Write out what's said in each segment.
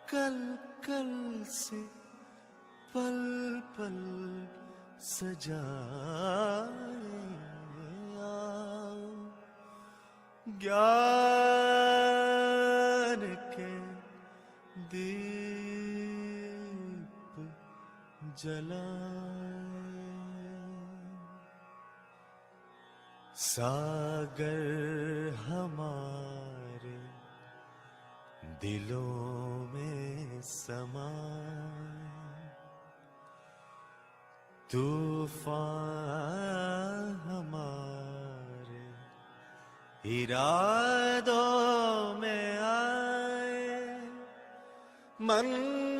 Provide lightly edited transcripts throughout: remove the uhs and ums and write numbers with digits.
कल कल से पल पल सजाए आओ, ज्ञान के दीप जलाए। सागर हमारे दिलों में समाए, तूफान हमारे इरादों में आए, मन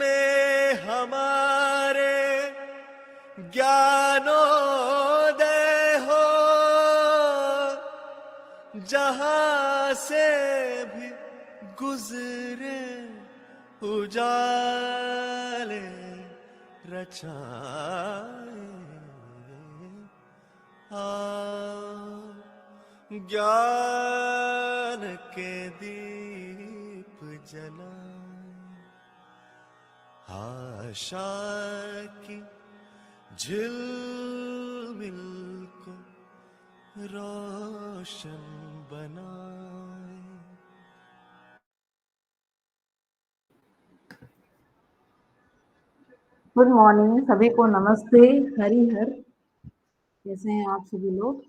में हमारे ज्ञानोदय हो, जहां से भी गुजरे उजाले रचाए आओ, ज्ञान के दीप जलाए, आशा की झिलमिल को रोशन बनाए। गुड मॉर्निंग सभी को, नमस्ते, हरि हर। कैसे हैं आप सभी लोग?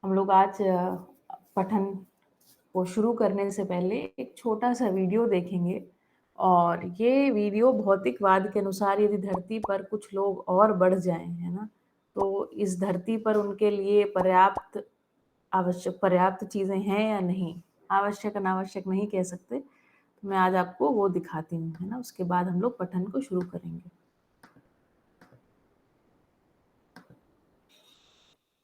हम लोग आज पठन को शुरू करने से पहले एक छोटा सा वीडियो देखेंगे, और ये वीडियो भौतिकवाद के अनुसार यदि धरती पर कुछ लोग और बढ़ जाएं, है ना, तो इस धरती पर उनके लिए पर्याप्त चीजें हैं या नहीं, आवश्यक अनावश्यक नहीं कह सकते। तो मैं आज आपको वो दिखाती हूँ, है ना। उसके बाद हम लोग पठन को शुरू करेंगे।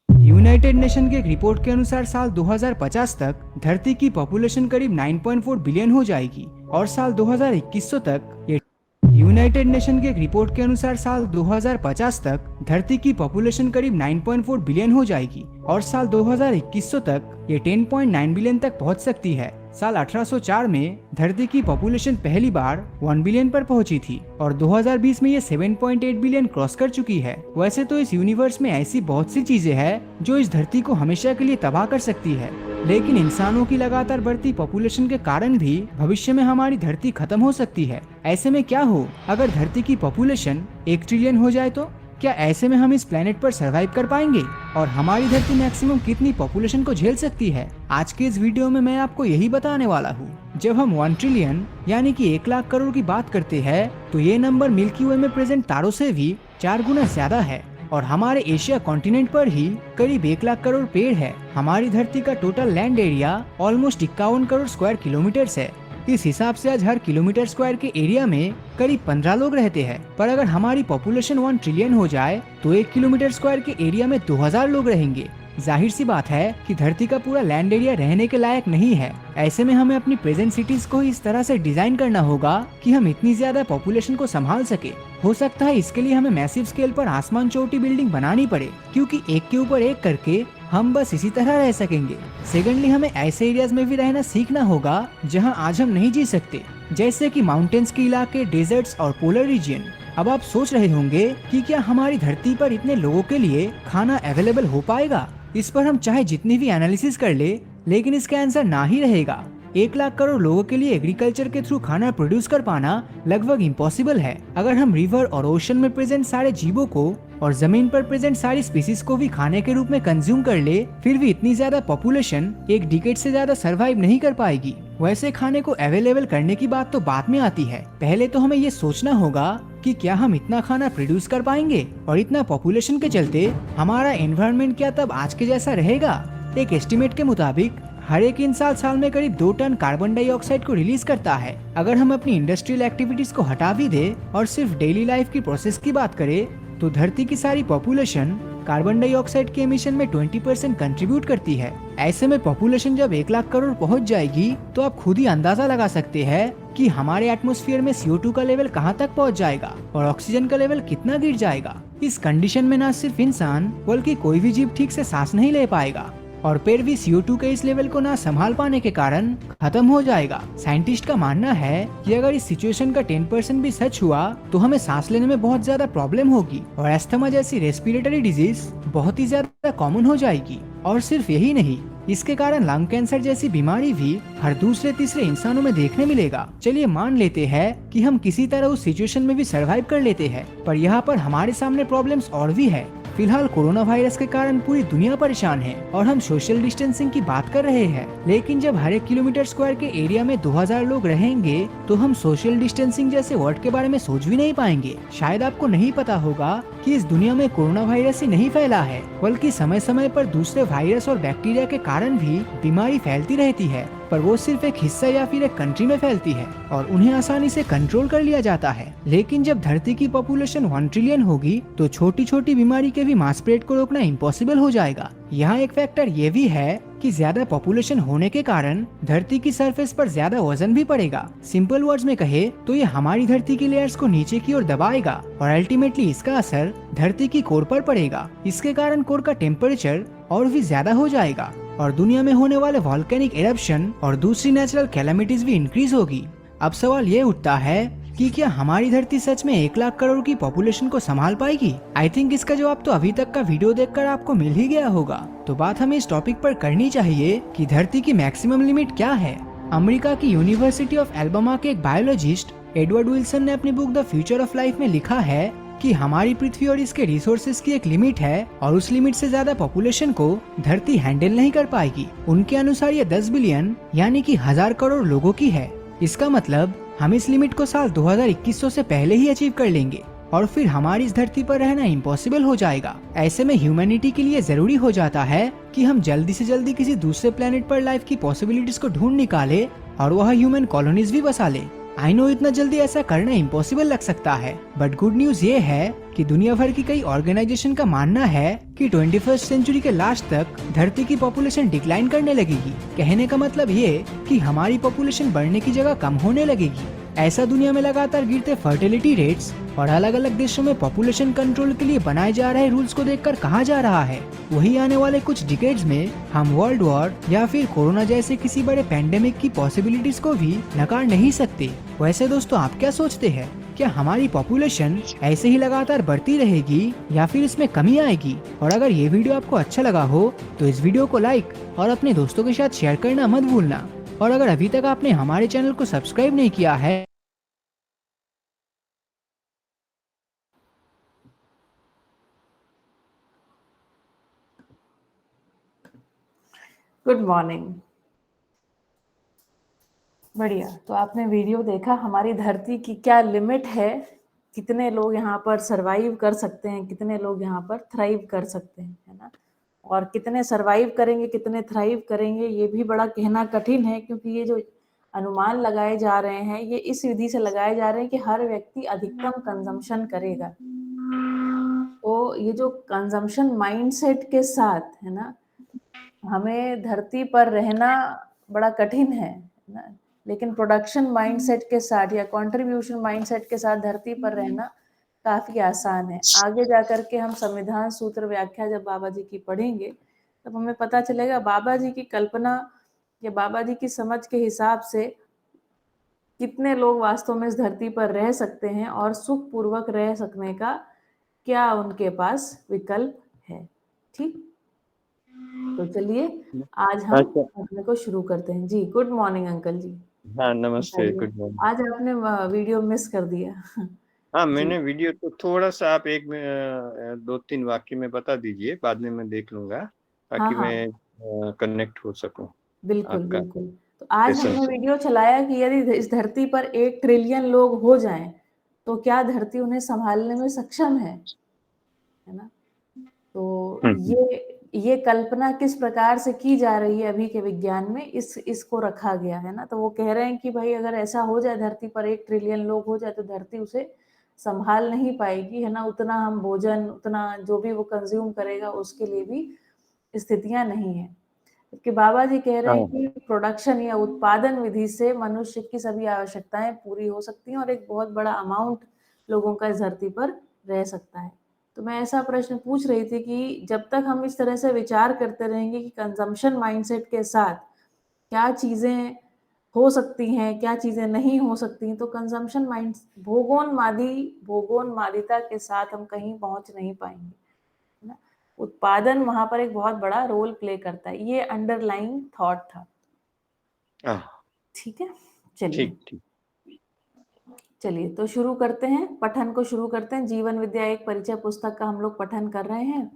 यूनाइटेड नेशन के एक रिपोर्ट के अनुसार साल 2050 तक धरती की पॉपुलेशन करीब 9.4 बिलियन हो जाएगी, और साल 2100 तक ये यूनाइटेड नेशन के एक रिपोर्ट के अनुसार साल 2050 तक धरती की पॉपुलेशन करीब 9.4 बिलियन हो जाएगी, और साल 2100 तक ये 10.9 बिलियन तक पहुंच सकती है। साल 1804 में धरती की पॉपुलेशन पहली बार 1 बिलियन पर पहुंची थी, और 2020 में ये 7.8 बिलियन क्रॉस कर चुकी है। वैसे तो इस यूनिवर्स में ऐसी बहुत सी चीजें हैं जो इस धरती को हमेशा के लिए तबाह कर सकती है, लेकिन इंसानों की लगातार बढ़ती पॉपुलेशन के कारण भी भविष्य में हमारी धरती खत्म हो सकती है। ऐसे में क्या हो अगर धरती की पॉपुलेशन 1 ट्रिलियन हो जाए तो? क्या ऐसे में हम इस प्लेनेट पर सरवाइव कर पाएंगे? और हमारी धरती मैक्सिमम कितनी पॉपुलेशन को झेल सकती है? आज के इस वीडियो में मैं आपको यही बताने वाला हूँ। जब हम 1 ट्रिलियन यानी कि 1 लाख करोड़ की बात करते हैं, तो ये नंबर मिल्की वे में प्रेजेंट तारों से भी 4 गुना ज्यादा है, और हमारे एशिया कॉन्टिनेंट पर ही करीब 1 लाख करोड़ पेड़ है। हमारी धरती का total land area almost 51 crore square kilometre है। इस हिसाब से आज हर किलोमीटर स्क्वायर के एरिया में करीब 15 लोग रहते हैं। पर अगर हमारी पॉपुलेशन 1 ट्रिलियन हो जाए तो 1 किलोमीटर स्क्वायर के एरिया में 2000 लोग रहेंगे। जाहिर सी बात है कि धरती का पूरा लैंड एरिया रहने के लायक नहीं है। ऐसे में हमें अपनी प्रेजेंट सिटीज को इस तरह से डिजाइन करना होगा कि हम इतनी ज्यादा पॉपुलेशन को संभाल सके। हो सकता है इसके लिए हमें मैसिव स्केल पर आसमान चोटी बिल्डिंग बनानी पड़े, क्योंकि एक के ऊपर एक करके हम बस इसी तरह रह सकेंगे। सेकेंडली, हमें ऐसे एरियाज में भी रहना सीखना होगा जहां आज हम नहीं जी सकते, जैसे कि माउंटेन्स के इलाके, डेजर्ट्स और पोलर रीजन। अब आप सोच रहे होंगे कि क्या हमारी धरती पर इतने लोगों के लिए खाना अवेलेबल हो पाएगा? इस पर हम चाहे जितनी भी एनालिसिस कर ले, लेकिन इसका आंसर ना ही रहेगा। 1 लाख करोड़ लोगों के लिए एग्रीकल्चर के थ्रू खाना प्रोड्यूस कर पाना लगभग इम्पॉसिबल है। अगर हम रिवर और ओशन में प्रेजेंट सारे जीवों को और जमीन पर प्रेजेंट सारी स्पीसीज को भी खाने के रूप में कंज्यूम कर ले, फिर भी इतनी ज्यादा पॉपुलेशन 1 डिकेड से ज्यादा सरवाइव नहीं कर पाएगी। वैसे खाने को अवेलेबल करने की बात तो बाद में आती है। पहले तो हमें ये सोचना होगा कि क्या हम इतना खाना प्रोड्यूस कर पाएंगे, और इतना पॉपुलेशन के चलते हमारा एनवायरनमेंट क्या तब आज के जैसा रहेगा? एक एस्टिमेट के मुताबिक हर एक इंसान साल में करीब 2 टन कार्बन डाइऑक्साइड को रिलीज करता है। अगर हम अपनी इंडस्ट्रियल एक्टिविटीज को हटा भी दे और सिर्फ डेली लाइफ की प्रोसेस की बात करें, तो धरती की सारी पॉपुलेशन कार्बन डाइऑक्साइड के एमिशन में 20% कंट्रीब्यूट करती है। ऐसे में पॉपुलेशन जब 1 लाख करोड़ पहुंच जाएगी, तो आप खुद ही अंदाजा लगा सकते हैं कि हमारे एटमॉस्फेयर में CO2 का लेवल कहां तक पहुंच जाएगा और ऑक्सीजन का लेवल कितना गिर जाएगा। इस कंडीशन में न सिर्फ इंसान बल्कि कोई भी जीव ठीक से सांस नहीं ले पाएगा। और फिर भी CO2 के इस लेवल को ना संभाल पाने के कारण खत्म हो जाएगा। साइंटिस्ट का मानना है कि अगर इस सिचुएशन का 10% भी सच हुआ तो हमें सांस लेने में बहुत ज्यादा प्रॉब्लम होगी और अस्थमा जैसी रेस्पिरेटरी डिजीज बहुत ही ज्यादा कॉमन हो जाएगी। और सिर्फ यही नहीं, इसके कारण लंग कैंसर जैसी बीमारी भी हर दूसरे तीसरे इंसानों में देखने मिलेगा। चलिए मान लेते हैं कि हम किसी तरह उस सिचुएशन में भी सरवाइव कर लेते हैं, पर यहाँ पर हमारे सामने प्रॉब्लम्स और भी है। फिलहाल कोरोना वायरस के कारण पूरी दुनिया परेशान है और हम सोशल डिस्टेंसिंग की बात कर रहे हैं, लेकिन जब हर 1 किलोमीटर स्क्वायर के एरिया में 2000 लोग रहेंगे तो हम सोशल डिस्टेंसिंग जैसे वर्ड के बारे में सोच भी नहीं पाएंगे। शायद आपको नहीं पता होगा कि इस दुनिया में कोरोना वायरस ही नहीं फैला है, बल्कि समय समय पर दूसरे वायरस और बैक्टीरिया के कारण भी बीमारी फैलती रहती है, पर वो सिर्फ एक हिस्सा या फिर एक कंट्री में फैलती है और उन्हें आसानी से कंट्रोल कर लिया जाता है। लेकिन जब धरती की पॉपुलेशन 1 ट्रिलियन होगी तो छोटी छोटी बीमारी के भी मास स्प्रेड को रोकना इम्पॉसिबल हो जाएगा। यहाँ एक फैक्टर ये भी है कि ज्यादा पॉपुलेशन होने के कारण धरती की सरफेस पर ज्यादा वजन भी पड़ेगा। सिंपल वर्ड्स में कहे तो ये हमारी धरती की लेयर्स को नीचे की ओर दबाएगा और अल्टीमेटली इसका असर धरती की कोर पर पड़ेगा। इसके कारण कोर का टेम्परेचर और भी ज्यादा हो जाएगा और दुनिया में होने वाले वॉल्केनिक इरप्शन और दूसरी नेचुरल कैलामिटीज भी इंक्रीज होगी। अब सवाल ये उठता है कि क्या हमारी धरती सच में 1 लाख करोड़ की पॉपुलेशन को संभाल पाएगी? आई थिंक इसका जवाब तो अभी तक का वीडियो देखकर आपको मिल ही गया होगा। तो बात हमें इस टॉपिक पर करनी चाहिए कि धरती की मैक्सिमम लिमिट क्या है। अमेरिका की यूनिवर्सिटी ऑफ एल्बामा के एक बायोलॉजिस्ट एडवर्ड विल्सन ने अपनी book the future of life में लिखा है कि हमारी पृथ्वी और इसके रिसोर्सेज की एक लिमिट है और उस लिमिट से ज्यादा पॉपुलेशन को धरती हैंडल नहीं कर पाएगी। उनके अनुसार ये 10 बिलियन यानी कि 1000 करोड़ लोगों की है। इसका मतलब हम इस लिमिट को साल 2100 से पहले ही अचीव कर लेंगे और फिर हमारी इस धरती पर रहना इम्पॉसिबल हो जाएगा। ऐसे में ह्यूमैनिटी के लिए जरूरी हो जाता है कि हम जल्दी से जल्दी किसी दूसरे प्लेनेट पर लाइफ की पॉसिबिलिटीज को ढूंढ निकाले और वह ह्यूमन कॉलोनीज भी बसा ले। आई नो इतना जल्दी ऐसा करना इम्पॉसिबल लग सकता है, बट गुड न्यूज ये है कि दुनिया भर की कई ऑर्गेनाइजेशन का मानना है कि 21st सेंचुरी के लास्ट तक धरती की पॉपुलेशन डिक्लाइन करने लगेगी। कहने का मतलब ये कि हमारी पॉपुलेशन बढ़ने की जगह कम होने लगेगी। ऐसा दुनिया में लगातार गिरते फर्टिलिटी रेट्स और अलग अलग देशों में पॉपुलेशन कंट्रोल के लिए बनाए जा रहे रूल्स को देखकर कहा जा रहा है वही आने वाले कुछ डिकेड्स में हम वर्ल्ड वॉर या फिर कोरोना जैसे किसी बड़े पैंडेमिक की पॉसिबिलिटीज को भी नकार नहीं सकते। वैसे दोस्तों, आप क्या सोचते हैं? क्या हमारी पॉपुलेशन ऐसे ही लगातार बढ़ती रहेगी या फिर इसमें कमी आएगी? और अगर ये वीडियो आपको अच्छा लगा हो तो इस वीडियो को लाइक और अपने दोस्तों के साथ शेयर करना मत भूलना। और अगर अभी तक आपने हमारे चैनल को सब्सक्राइब नहीं किया है गुड मॉर्निंग। बढ़िया। तो आपने वीडियो देखा, हमारी धरती की क्या लिमिट है, कितने लोग यहाँ पर सरवाइव कर सकते हैं, कितने लोग यहाँ पर थ्राइव कर सकते हैं, है ना। और कितने सरवाइव करेंगे, कितने थ्राइव करेंगे, ये भी बड़ा कहना कठिन है, क्योंकि ये जो अनुमान लगाए जा रहे हैं ये इस विधि से लगाए जा रहे हैं कि हर व्यक्ति अधिकतम कंजम्पशन करेगा। तो ये जो कंजम्पशन माइंडसेट के साथ, है ना, हमें धरती पर रहना बड़ा कठिन है ना, लेकिन प्रोडक्शन माइंडसेट के साथ या कंट्रीब्यूशन माइंडसेट के साथ धरती पर रहना काफी आसान है। आगे जाकर के हम संविधान सूत्र व्याख्या जब बाबा जी की पढ़ेंगे तब हमें पता चलेगा बाबा जी की कल्पना या बाबा जी की समझ के हिसाब से कितने लोग वास्तव में इस धरती पर रह सकते हैं और सुख पूर्वक रह सकने का क्या उनके पास विकल्प है। ठीक, तो चलिए आज हम पढ़ने को शुरू करते हैं। जी, गुड मॉर्निंग अंकल जी। हाँ, नमस्ते, गुड मॉर्निंग। आज आपने वीडियो मिस कर दिया। हाँ, मैंने वीडियो तो थोड़ा सा आप 2-3 वाक्य में बता दीजिए, बाद में मैं देख लूंगा ताकि हाँ, मैं कनेक्ट हो सकूं। बिल्कुल आपका बिल्कुल। तो आज सेशन हमने से। वीडियो चलाया कि यदि इस धरती पर 1 ट्रिलियन लोग हो जाएं तो क्या धरती उन्हें संभालने में सक्षम है ना। तो ये कल्पना किस प्रकार से की जा रही है अभी के विज्ञान में, इसको रखा गया है ना। तो वो कह रहे हैं कि भाई अगर ऐसा हो जाए, धरती पर 1 ट्रिलियन लोग हो जाए तो धरती उसे संभाल नहीं पाएगी, है ना। उतना हम भोजन, उतना जो भी वो कंज्यूम करेगा उसके लिए भी स्थितियां नहीं है। क्योंकि बाबा जी कह रहे हैं कि प्रोडक्शन या उत्पादन विधि से मनुष्य की सभी आवश्यकताएं पूरी हो सकती हैं और एक बहुत बड़ा अमाउंट लोगों का इस धरती पर रह सकता है। तो मैं ऐसा प्रश्न पूछ रही थी कि जब तक हम इस तरह से विचार करते रहेंगे कि कंजम्पशन माइंडसेट के साथ क्या चीजें हो सकती हैं, क्या चीजें नहीं हो सकती, तो कंजम्पशन माइंड भोगोन्मादिता के साथ हम कहीं पहुंच नहीं पाएंगे, है ना। उत्पादन वहां पर एक बहुत बड़ा रोल प्ले करता है, ये अंडरलाइंग थॉट था। हाँ, ठीक है, चलिए ठीक ठीक। चलिए तो शुरू करते हैं, पठन को शुरू करते हैं। जीवन विद्या एक परिचय पुस्तक का हम लोग पठन कर रहे हैं,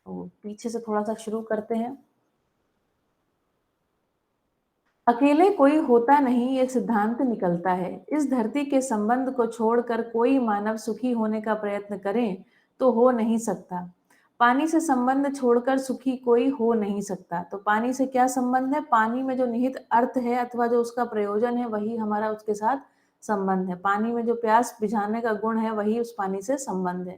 तो पीछे से थोड़ा सा शुरू करते हैं। अकेले कोई होता नहीं, ये सिद्धांत निकलता है। इस धरती के संबंध को छोड़कर कोई मानव सुखी होने का प्रयत्न करें तो हो नहीं सकता। पानी से संबंध छोड़कर सुखी कोई हो नहीं सकता। तो पानी से क्या संबंध है? पानी में जो निहित अर्थ है अथवा जो उसका प्रयोजन है वही हमारा उसके साथ संबंध है। पानी में जो प्यास बुझाने का गुण है वही उस पानी से संबंध है।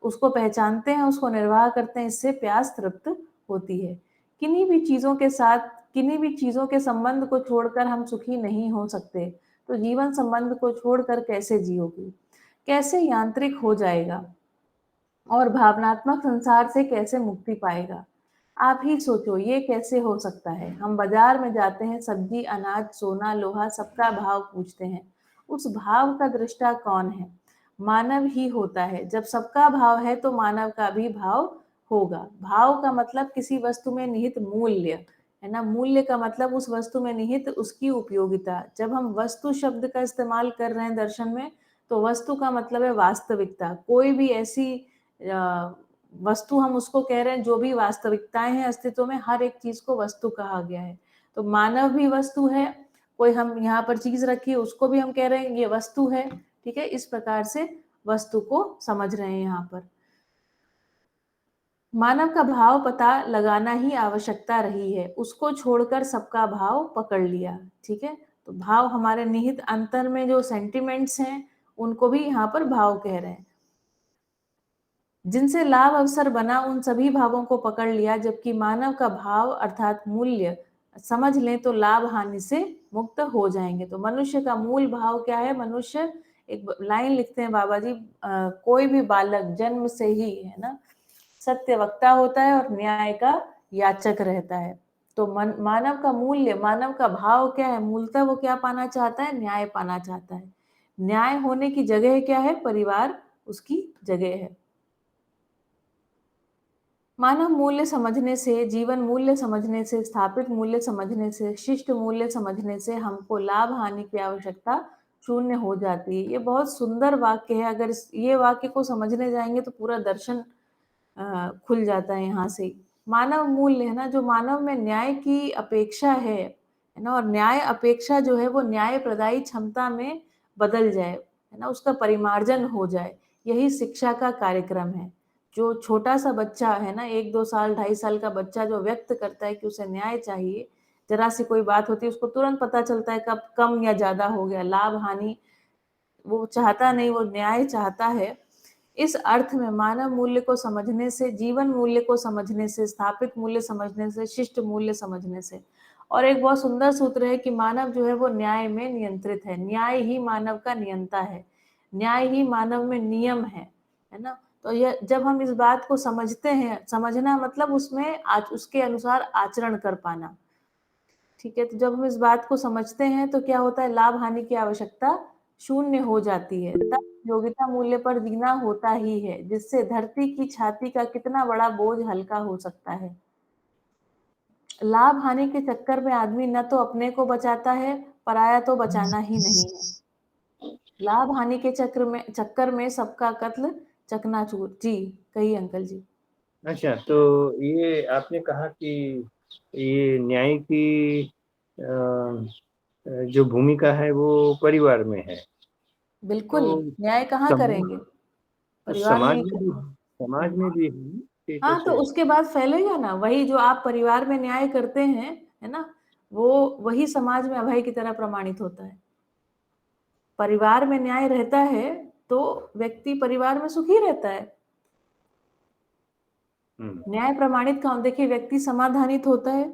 उसको पहचानते हैं, उसको निर्वाह करते हैं, इससे प्यास तृप्त होती है। किन्हीं भी चीजों के साथ, किन्हीं भी चीजों के संबंध को छोड़कर हम सुखी नहीं हो सकते। तो जीवन संबंध को छोड़कर कैसे जियोगी, कैसे यांत्रिक हो जाएगा और भावनात्मक संसार से कैसे मुक्ति पाएगा? आप ही सोचो, ये कैसे हो सकता है? हम बाजार में जाते हैं, सब्जी, अनाज, सोना, लोहा, सबका भाव पूछते हैं। उस भाव का दृष्टा कौन है? मानव ही होता है। जब सबका भाव है तो मानव का भी भाव होगा। भाव का मतलब किसी वस्तु में निहित मूल्य, है ना। मूल्य का मतलब उस वस्तु में निहित उसकी उपयोगिता। जब हम वस्तु शब्द का इस्तेमाल कर रहे हैं दर्शन में, तो वस्तु का मतलब है वास्तविकता। कोई भी ऐसी वस्तु हम उसको कह रहे हैं जो भी वास्तविकताएं हैं अस्तित्व में, हर एक चीज को वस्तु कहा गया है। तो मानव भी वस्तु है। कोई हम यहाँ पर चीज रखी है उसको भी हम कह रहे हैं ये वस्तु है। ठीक है, इस प्रकार से वस्तु को समझ रहे हैं यहाँ पर। मानव का भाव पता लगाना ही आवश्यकता रही है, उसको छोड़कर सबका भाव पकड़ लिया। ठीक है, तो भाव हमारे निहित अंतर में जो सेंटिमेंट्स हैं उनको भी यहाँ पर भाव कह रहे हैं। जिनसे लाभ अवसर बना उन सभी भावों को पकड़ लिया, जबकि मानव का भाव अर्थात मूल्य समझ लें तो लाभ हानि से मुक्त हो जाएंगे। तो मनुष्य का मूल भाव क्या है? मनुष्य, एक लाइन लिखते हैं बाबा जी, कोई भी बालक जन्म से ही, है ना, सत्य वक्ता होता है और न्याय का याचक रहता है। तो मानव का मूल्य, मानव का भाव क्या है? मूलतः वो क्या पाना चाहता है? न्याय पाना चाहता है। न्याय होने की जगह क्या है? परिवार उसकी जगह है। मानव मूल्य समझने से, जीवन मूल्य समझने से, स्थापित मूल्य समझने से, शिष्ट मूल्य समझने से हमको लाभ हानि की आवश्यकता शून्य हो जाती है। ये बहुत सुंदर वाक्य है। अगर ये वाक्य को समझने जाएंगे तो पूरा दर्शन खुल जाता है यहाँ से। मानव मूल्य, है ना, जो मानव में न्याय की अपेक्षा है ना, और न्याय अपेक्षा जो है वो न्याय प्रदायी क्षमता में बदल जाए, है ना, उसका परिमार्जन हो जाए, यही शिक्षा का कार्यक्रम है। जो छोटा सा बच्चा है ना, 1-2 साल 2.5 साल का बच्चा जो व्यक्त करता है कि उसे न्याय चाहिए, जरा सी कोई बात होती है उसको तुरंत पता चलता है कब कम या ज्यादा हो गया, लाभ हानि वो चाहता नहीं, वो न्याय चाहता है। इस अर्थ में मानव मूल्य को समझने से, जीवन मूल्य को समझने से, स्थापित मूल्य समझने से, शिष्ट मूल्य समझने से, और एक बहुत सुंदर सूत्र है कि मानव जो है वो न्याय में नियंत्रित है। न्याय ही मानव का नियंता है, न्याय ही मानव में नियम है ना। तो यह जब हम इस बात को समझते हैं, समझना मतलब उसमें आज उसके अनुसार आचरण कर पाना। ठीक है, तो जब हम इस बात को समझते हैं तो क्या होता है? लाभ हानि की आवश्यकता शून्य हो जाती है। तब योग्यता मूल्य पर जीना होता ही है, जिससे धरती की छाती का कितना बड़ा बोझ हल्का हो सकता है। लाभ हानि के चक्कर में आदमी न तो अपने को बचाता है, पराया तो बचाना ही नहीं है। लाभ हानि के चक्कर में सबका कत्ल चकनाचूर। जी कहिए अंकल जी। अच्छा, तो ये आपने कहा कि ये न्याय की जो भूमिका है वो परिवार में है, बिल्कुल, तो न्याय कहाँ करेंगे? समाज, परिवार में ही करेंगे। समाज में भी है कि हाँ, तो कैसे? उसके बाद फैलेगा ना, वही जो आप परिवार में न्याय करते हैं, है ना, वो वही समाज में अभय की तरह प्रमाणित होता है। परिवार में न्याय रहता है तो व्यक्ति परिवार में सुखी रहता है। न्याय प्रमाणित का देखिए, व्यक्ति समाधानित होता है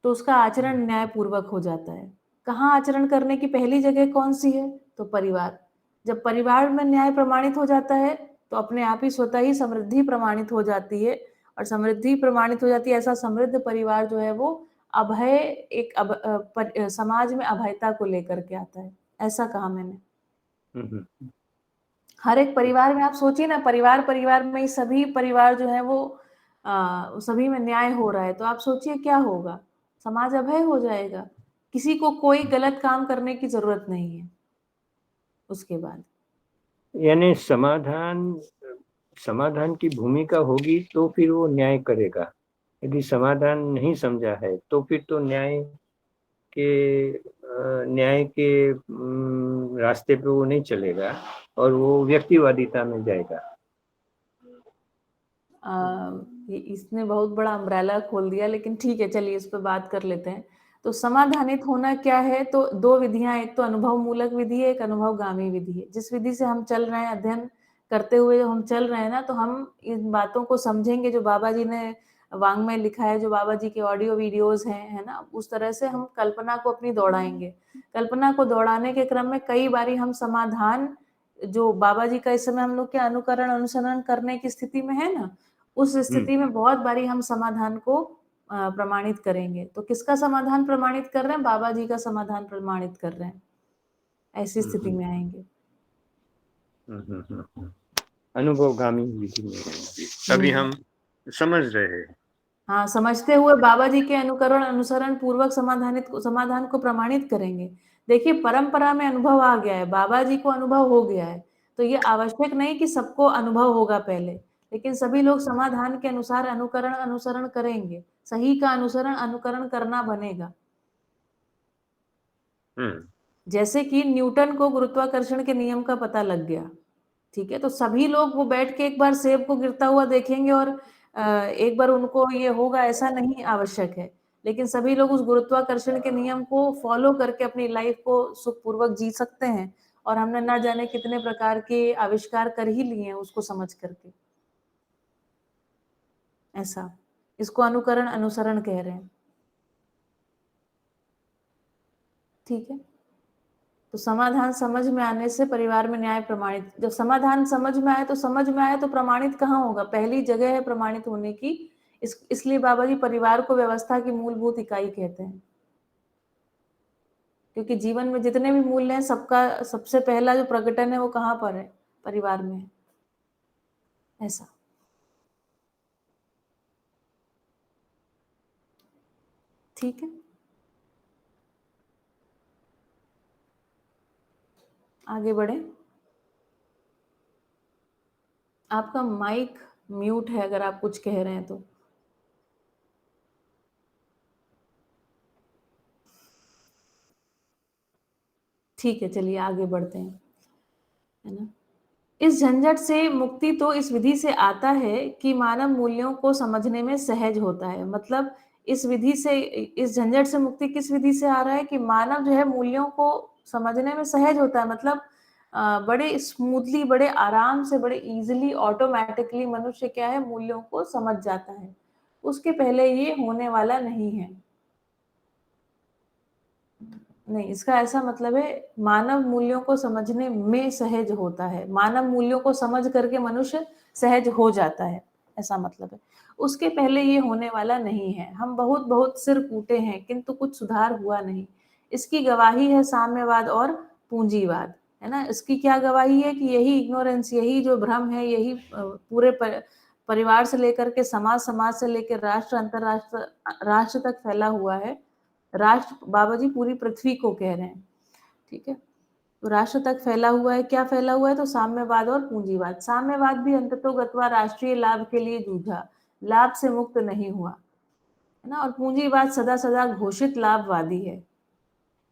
तो उसका आचरण न्यायपूर्वक हो जाता है। कहाँ आचरण करने की पहली जगह कौन सी है? तो परिवार। जब परिवार में न्याय प्रमाणित हो जाता है तो अपने आप ही स्वतः ही समृद्धि प्रमाणित हो जाती है, और समृद्धि प्रमाणित हो जाती है। ऐसा समृद्ध परिवार जो है वो अभय समाज में अभयता को लेकर के आता है, ऐसा कहा मैंने। हर एक परिवार में आप सोचिए ना, परिवार में ही सभी परिवार जो है वो सभी में न्याय हो रहा है, तो आप सोचिए क्या होगा, समाज अभय हो जाएगा, किसी को कोई गलत काम करने की जरूरत नहीं है उसके बाद। यानी समाधान की भूमिका होगी तो फिर वो न्याय करेगा। यदि समाधान नहीं समझा है तो फिर तो न्याय के रास्ते पे वो नहीं चलेगा और वो व्यक्तिवादिता में जाएगा। इसने बहुत बड़ा अम्ब्रेला खोल दिया, लेकिन ठीक है, चलिए इस पर बात कर लेते हैं। तो समाधानित होना क्या है, तो दो विधियां, एक तो अनुभव मूलक विधि है, एक अनुभवगामी विधि है। जिस विधि से हम चल रहे हैं, अध्ययन करते हुए जो हम चल रहे हैं ना, तो हम इन बातों को समझेंगे जो बाबा जी ने वांग्मय लिखा है, जो बाबा जी के ऑडियो वीडियोस हैं, है ना, उस तरह से हम कल्पना को अपनी दौड़ाएंगे। कल्पना को दौड़ाने के क्रम में कई बारी हम समाधान, जो बाबा जी का इस समय हम लोग के अनुकरण अनुसरण करने की स्थिति में है ना, उस स्थिति में बहुत बारी हम समाधान को प्रमाणित करेंगे। तो किसका समाधान प्रमाणित कर रहे हैं? बाबा जी का समाधान प्रमाणित कर रहे हैं। ऐसी स्थिति में आएंगे। अनुभवगामी विधि में अभी हम समझ रहे हैं। हाँ, समझते हुए बाबा जी के अनुकरण अनुसरण पूर्वक समाधान को प्रमाणित करेंगे। देखिए, परंपरा में अनुभव आ गया है, बाबा जी को अनुभव हो गया है, तो ये आवश्यक नहीं कि सबको अनुभव होगा पहले, लेकिन सभी लोग समाधान के अनुसार अनुसरण करेंगे। सही का अनुकरण करना बनेगा। जैसे कि न्यूटन को गुरुत्वाकर्षण के नियम का पता लग गया, ठीक है, तो सभी लोग वो बैठ के एक बार सेब को गिरता हुआ देखेंगे और एक बार उनको ये होगा, ऐसा नहीं आवश्यक है। लेकिन सभी लोग उस गुरुत्वाकर्षण के नियम को फॉलो करके अपनी लाइफ को सुखपूर्वक जी सकते हैं, और हमने ना जाने कितने प्रकार के आविष्कार कर ही लिए हैं उसको समझ करके। ऐसा, इसको अनुकरण अनुसरण कह रहे हैं, ठीक है। तो समाधान समझ में आने से परिवार में न्याय प्रमाणित, जब समाधान समझ में आए तो प्रमाणित कहाँ होगा? पहली जगह है प्रमाणित होने की। इसलिए बाबा जी परिवार को व्यवस्था की मूलभूत इकाई कहते हैं, क्योंकि जीवन में जितने भी मूल्य हैं, सबका सबसे पहला जो प्रकटन है वो कहाँ पर है? परिवार में है। ऐसा, ठीक है। आगे बढ़े। आपका माइक म्यूट है, अगर आप कुछ कह रहे हैं तो। ठीक है, चलिए आगे बढ़ते हैं, है ना। इस झंझट से मुक्ति तो इस विधि से आता है कि मानव मूल्यों को समझने में सहज होता है। मतलब इस विधि से, इस झंझट से मुक्ति किस विधि से आ रहा है? कि मानव जो है मूल्यों को समझने में सहज होता है। मतलब बड़े स्मूथली, बड़े आराम से, बड़े इजीली, ऑटोमेटिकली मनुष्य क्या है? मूल्यों को समझ जाता है। उसके पहले ये होने वाला नहीं है। नहीं, इसका ऐसा मतलब है, मानव मूल्यों को समझने में सहज होता है। मानव मूल्यों को समझ करके मनुष्य सहज हो जाता है, ऐसा मतलब है। उसके पहले ये होने वाला नहीं है। हम बहुत बहुत सिर कूटे हैं, किंतु कुछ सुधार हुआ नहीं। इसकी गवाही है साम्यवाद और पूंजीवाद, है ना। इसकी क्या गवाही है? कि यही इग्नोरेंस, यही जो भ्रम है, यही पूरे परिवार से लेकर के समाज, समाज से लेकर राष्ट्र, अंतरराष्ट्र, राष्ट्र तक फैला हुआ है। राष्ट्र, बाबा जी पूरी पृथ्वी को कह रहे हैं, ठीक है। तो राष्ट्र तक फैला हुआ है। क्या फैला हुआ है? तो साम्यवाद और पूंजीवाद। साम्यवाद भी अंततोगत्वा राष्ट्रीय लाभ के लिए जूझा, लाभ से मुक्त नहीं हुआ, है ना। और पूंजीवाद सदा सदा घोषित लाभवादी है।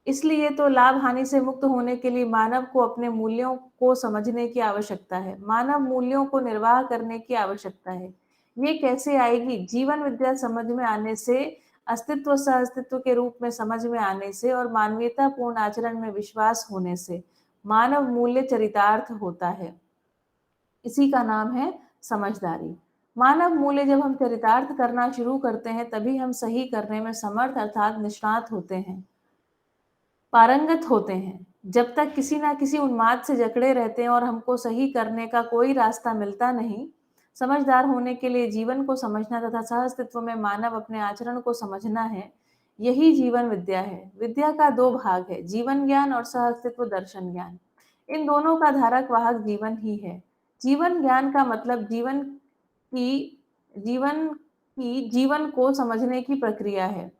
इसलिए तो लाभ हानि से मुक्त होने के लिए मानव को अपने मूल्यों को समझने की आवश्यकता है। मानव मूल्यों को निर्वाह करने की आवश्यकता है। ये कैसे आएगी? जीवन विद्या समझ में आने से, अस्तित्व सह अस्तित्व के रूप में समझ में आने से, और मानवीयता पूर्ण आचरण में विश्वास होने से मानव मूल्य चरितार्थ होता है। इसी का नाम है समझदारी। मानव मूल्य जब हम चरितार्थ करना शुरू करते हैं, तभी हम सही करने में समर्थ अर्थात निष्णात होते हैं, पारंगत होते हैं। जब तक किसी ना किसी उन्माद से जकड़े रहते हैं और हमको सही करने का कोई रास्ता मिलता नहीं। समझदार होने के लिए जीवन को समझना तथा सह-अस्तित्व में मानव अपने आचरण को समझना है। यही जीवन विद्या है। विद्या का 2 भाग है, जीवन ज्ञान और सह-अस्तित्व दर्शन ज्ञान। इन दोनों का धारक वाहक जीवन ही है। जीवन ज्ञान का मतलब जीवन को समझने की प्रक्रिया है।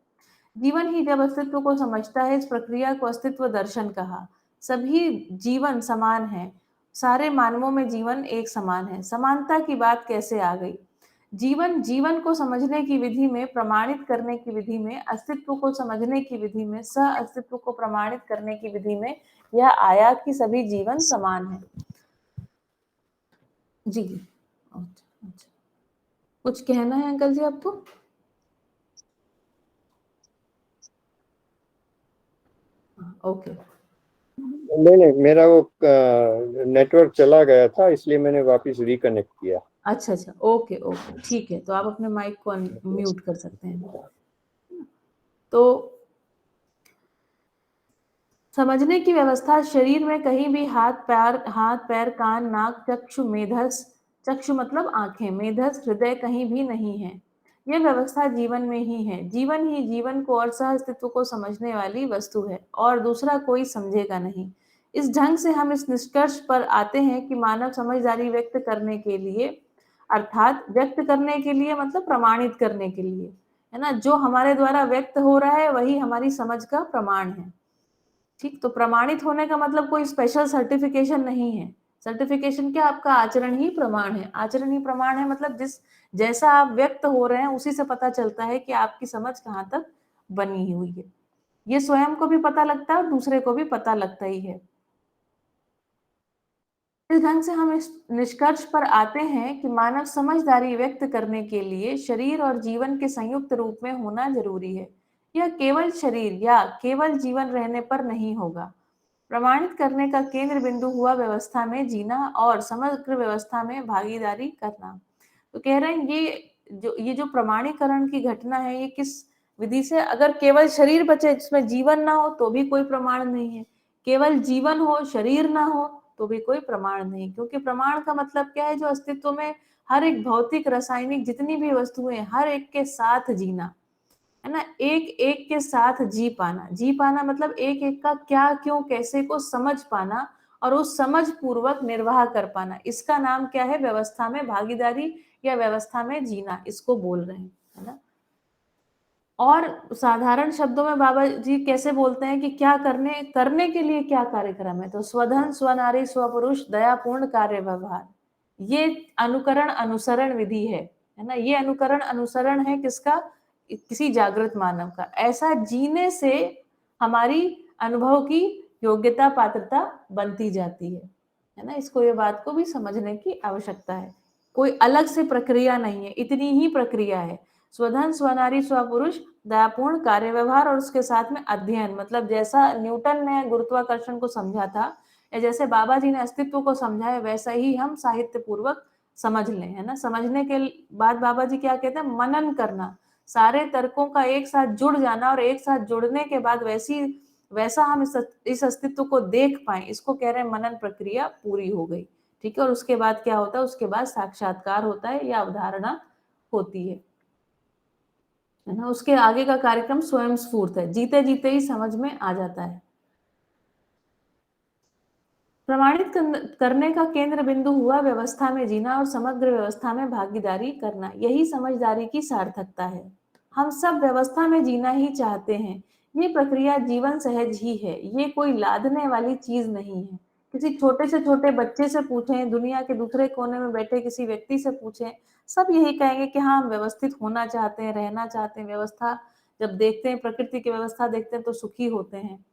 जीवन ही जब अस्तित्व को समझता है, इस प्रक्रिया को अस्तित्व दर्शन कहा। सभी जीवन समान हैं, सारे मानवों में जीवन एक समान है। समानता की बात कैसे आ गई? जीवन को समझने की विधि में, प्रमाणित करने की विधि में, अस्तित्व को समझने की विधि में, सह अस्तित्व को प्रमाणित करने की विधि में यह आया कि सभी जीवन समान है। जी, अच्छा। कुछ कहना है अंकल जी आपको? ओके। नहीं, मेरा वो नेटवर्क चला गया था, इसलिए मैंने वापस रिकनेक्ट किया। अच्छा, ओके, ठीक है। तो आप अपने माइक को म्यूट कर सकते हैं। तो समझने की व्यवस्था शरीर में कहीं भी हाथ, पैर, कान, नाक, चक्षु, मेधस, चक्षु मतलब आंखें, मेधस, हृदय कहीं भी नहीं है। यह व्यवस्था जीवन में ही है। जीवन ही जीवन को और सह अस्तित्व को समझने वाली वस्तु है और दूसरा कोई समझेगा नहीं। इस ढंग से हम इस निष्कर्ष पर आते हैं कि मानव समझदारी व्यक्त करने के लिए, अर्थात व्यक्त करने के लिए मतलब प्रमाणित करने के लिए, है ना, जो हमारे द्वारा व्यक्त हो रहा है वही हमारी समझ का प्रमाण है। ठीक, तो प्रमाणित होने का मतलब कोई स्पेशल सर्टिफिकेशन नहीं है। सर्टिफिकेशन क्या, आपका आचरण ही प्रमाण है। आचरण ही प्रमाण है मतलब जैसा आप व्यक्त हो रहे हैं उसी से पता चलता है कि आपकी समझ कहाँ तक बनी हुई है। ये स्वयं को भी पता लगता है और दूसरे को भी पता लगता ही है। इस ढंग से हम इस निष्कर्ष पर आते हैं कि मानव समझदारी व्यक्त करने के लिए शरीर और जीवन के संयुक्त रूप में होना जरूरी है। यह केवल शरीर या केवल जीवन रहने पर नहीं होगा। प्रमाणित करने का केंद्र बिंदु हुआ व्यवस्था में जीना और समग्र व्यवस्था में भागीदारी करना। तो कह रहे हैं ये जो प्रमाणीकरण की घटना है, ये किस विधि से, अगर केवल शरीर बचे जिसमें जीवन ना हो तो भी कोई प्रमाण नहीं है, केवल जीवन हो शरीर ना हो तो भी कोई प्रमाण नहीं। क्योंकि प्रमाण का मतलब क्या है, जो अस्तित्व में हर एक भौतिक, रासायनिक जितनी भी वस्तुएं, हर एक के साथ जीना, है ना, एक एक के साथ जी पाना मतलब एक एक का क्या, क्यों, कैसे को समझ पाना और उस समझ पूर्वक निर्वाह कर पाना। इसका नाम क्या है, व्यवस्था में भागीदारी या व्यवस्था में जीना, इसको बोल रहे हैं, है ना। और साधारण शब्दों में बाबा जी कैसे बोलते हैं कि क्या करने के लिए क्या कार्यक्रम है, तो स्वधन, स्वनारी, स्वपुरुष, दयापूर्ण कार्य व्यवहार, ये अनुकरण अनुसरण विधि है ना। ये अनुकरण अनुसरण है किसका, किसी जागृत मानव का। ऐसा जीने से हमारी अनुभव की योग्यता, पात्रता बनती जाती है ना। इसको, ये बात को भी समझने की आवश्यकता है। कोई अलग से प्रक्रिया नहीं है, इतनी ही प्रक्रिया है। स्वधन, स्वनारी, स्वपुरुष, दयापूर्ण कार्य व्यवहार और उसके साथ में अध्ययन, मतलब जैसा न्यूटन ने गुरुत्वाकर्षण को समझा था या जैसे बाबा जी ने अस्तित्व को समझा है, वैसा ही हम साहित्य पूर्वक समझ लें, है ना। समझने के बाद बाबा जी क्या कहते हैं, मनन करना, सारे तर्कों का एक साथ जुड़ जाना और एक साथ जुड़ने के बाद वैसा हम इस अस्तित्व को देख पाए, इसको कह रहे हैं मनन प्रक्रिया पूरी हो गई। ठीक है, और उसके बाद क्या होता है, उसके बाद साक्षात्कार होता है या अवधारणा होती है ना। उसके आगे का कार्यक्रम स्वयं स्फूर्त है, जीते जीते ही समझ में आ जाता है। प्रमाणित करने का केंद्र बिंदु हुआ व्यवस्था में जीना और समग्र व्यवस्था में भागीदारी करना, यही समझदारी की सार्थकता है। हम सब व्यवस्था में जीना ही चाहते हैं। ये प्रक्रिया जीवन सहज ही है, ये कोई लादने वाली चीज नहीं है। किसी छोटे से छोटे बच्चे से पूछें, दुनिया के दूसरे कोने में बैठे किसी व्यक्ति से पूछें, सब यही कहेंगे कि हाँ, हम व्यवस्थित होना चाहते हैं, रहना चाहते हैं। व्यवस्था जब देखते हैं, प्रकृति की व्यवस्था देखते हैं तो सुखी होते हैं।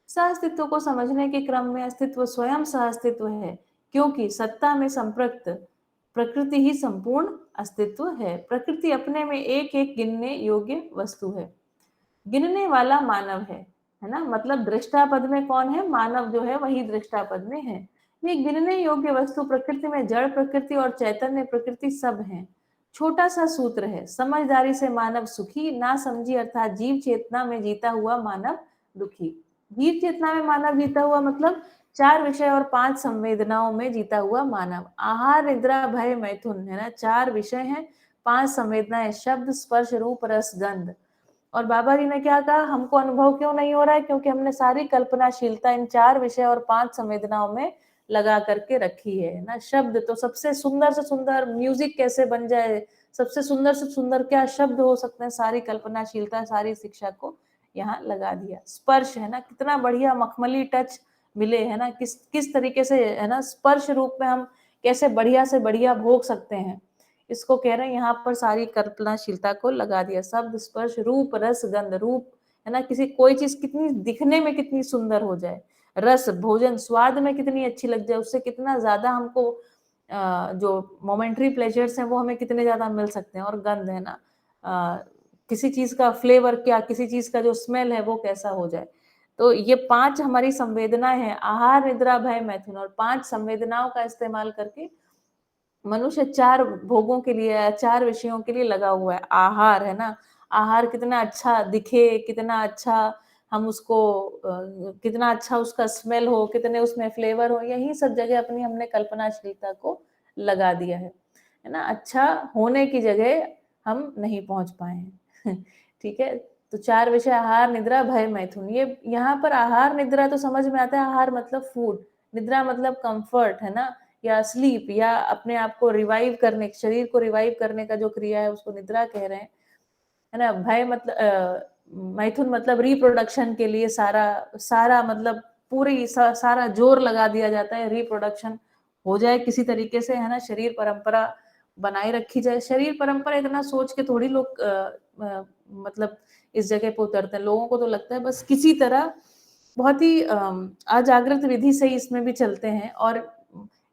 सहअस्तित्व को समझने के क्रम में अस्तित्व स्वयं सहअस्तित्व है, क्योंकि सत्ता में संपृक्त प्रकृति ही संपूर्ण अस्तित्व है। प्रकृति अपने में एक एक गिनने योग्य वस्तु है। गिनने वाला मानव है ना, मतलब दृष्टा पद में कौन है, मानव जो है वही दृष्टा पद में है। ये गिनने योग्य वस्तु प्रकृति में जड़ प्रकृति और चैतन्य प्रकृति सब है। छोटा सा सूत्र है, समझदारी से मानव सुखी, ना समझी अर्थात जीव चेतना में जीता हुआ मानव दुखी। वीर चेतना में मानव जीता हुआ मतलब 4 विषय और 5 संवेदनाओं में जीता हुआ मानव। आहार, निद्रा, भय, मैथुन, है ना, 4 विषय हैं, 5 संवेदनाएं, शब्द, स्पर्श, रूप, रस, गंध। और बाबा जी ने क्या कहा, हमको अनुभव क्यों नहीं हो रहा है? क्योंकि हमने सारी कल्पनाशीलता इन 4 विषय और 5 संवेदनाओं में लगा करके रखी है ना। शब्द तो सबसे सुंदर से सुंदर म्यूजिक कैसे बन जाए, सबसे सुंदर से सुंदर क्या शब्द हो सकते हैं, सारी कल्पनाशीलता, सारी शिक्षा को यहाँ लगा दिया। स्पर्श, है ना, कितना बढ़िया मखमली टच मिले, है ना, किस तरीके से, है ना, स्पर्श रूप में हम कैसे बढ़िया से बढ़िया भोग सकते हैं, इसको कह रहे हैं यहाँ पर सारी कल्पनाशीलता को लगा दिया। शब्द, स्पर्श, रूप, रस, गंध। रूप, है ना, किसी कोई चीज कितनी दिखने में कितनी सुंदर हो जाए, रस, भोजन स्वाद में कितनी अच्छी लग जाए, उससे कितना ज्यादा हमको जो मोमेंटरी प्लेजर्स हैं वो हमें कितने ज्यादा मिल सकते हैं। और गंध, है ना, किसी चीज का फ्लेवर क्या, किसी चीज का जो स्मेल है वो कैसा हो जाए। तो ये 5 हमारी संवेदनाएं हैं, आहार, निद्रा, भय, मैथुन, और 5 संवेदनाओं का इस्तेमाल करके मनुष्य 4 भोगों के लिए, 4 विषयों के लिए लगा हुआ है। आहार, है ना, आहार कितना अच्छा दिखे, कितना अच्छा हम उसको कितना अच्छा उसका स्मेल हो, कितने उसमें फ्लेवर हो, यही सब जगह अपनी हमने कल्पनाशीलता को लगा दिया है ना। अच्छा होने की जगह हम नहीं पहुंच पाए हैं। ठीक है, तो 4 विषय, आहार, निद्रा, भय, मैथुन। ये यहाँ पर आहार, निद्रा तो समझ में आता है, आहार मतलब फूड, निद्रा मतलब कंफर्ट, है ना, या स्लीप, या अपने आप को रिवाइव करने, शरीर को रिवाइव करने का जो क्रिया है उसको निद्रा कह रहे हैं, है ना। भय मतलब मैथुन मतलब रिप्रोडक्शन के लिए सारा सारा मतलब पूरी सारा जोर लगा दिया जाता है, रिप्रोडक्शन हो जाए किसी तरीके से, है ना, शरीर परंपरा बनाए रखी जाए। शरीर परंपरा इतना सोच के थोड़ी लोग मतलब इस जगह पे उतरते हैं। लोगों को तो लगता है बस किसी तरह बहुत ही अजागृत विधि से ही इसमें भी चलते हैं। और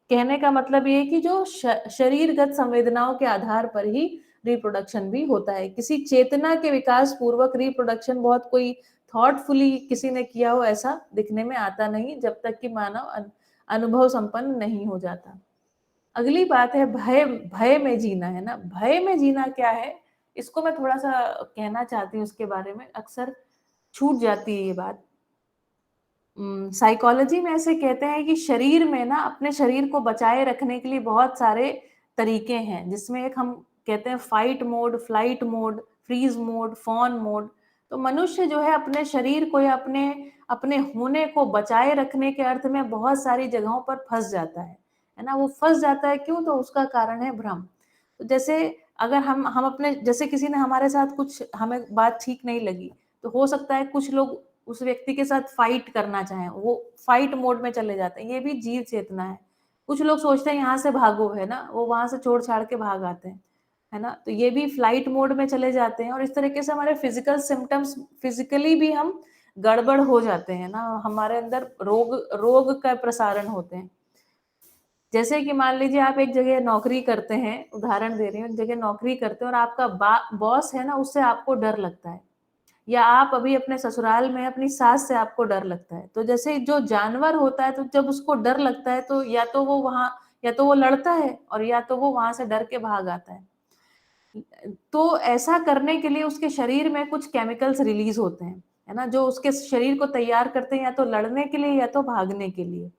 कहने का मतलब ये है कि जो शरीरगत संवेदनाओं के आधार पर ही रिप्रोडक्शन भी होता है। किसी चेतना के विकास पूर्वक रिप्रोडक्शन बहुत कोई थॉटफुली किसी ने किया हो ऐसा दिखने में आता नहीं, जब तक कि मानव अनुभव संपन्न नहीं हो जाता। अगली बात है भय, भय में जीना, है ना। भय में जीना क्या है, इसको मैं थोड़ा सा कहना चाहती हूँ, उसके बारे में अक्सर छूट जाती है ये बात। साइकोलॉजी में ऐसे कहते हैं कि शरीर में ना, अपने शरीर को बचाए रखने के लिए बहुत सारे तरीके हैं, जिसमें एक हम कहते हैं fight mode, flight mode, freeze mode, phone mode. तो मनुष्य जो है अपने शरीर को या अपने अपने होने को बचाए रखने के अर्थ में बहुत सारी जगहों पर फंस जाता है ना। वो फंस जाता है क्यों? तो उसका कारण है भ्रम। तो जैसे अगर हम अपने, जैसे किसी ने हमारे साथ कुछ, हमें बात ठीक नहीं लगी, तो हो सकता है कुछ लोग उस व्यक्ति के साथ फाइट करना चाहें, वो फाइट मोड में चले जाते हैं। ये भी जीव चेतना है। कुछ लोग सोचते हैं यहाँ से भागो, है ना, वो वहां से छोड़ छाड़ के भाग आते हैं, है ना। तो ये भी फ्लाइट मोड में चले जाते हैं। और इस तरीके से हमारे फिजिकल सिम्टम्स, फिजिकली भी हम गड़बड़ हो जाते हैं ना, हमारे अंदर रोग रोग का प्रसारण होते हैं। जैसे कि मान लीजिए आप एक जगह नौकरी करते हैं, उदाहरण दे रही हूँ, एक जगह नौकरी करते हैं और आपका बॉस है ना, उससे आपको डर लगता है, या आप अभी अपने ससुराल में अपनी सास से आपको डर लगता है। तो जैसे जो जानवर होता है, तो जब उसको डर लगता है तो या तो वो लड़ता है और या तो वो वहां से डर के भाग आता है। तो ऐसा करने के लिए उसके शरीर में कुछ केमिकल्स रिलीज होते हैं, है ना, जो उसके शरीर को तैयार करते हैं या तो लड़ने के लिए या तो भागने के लिए।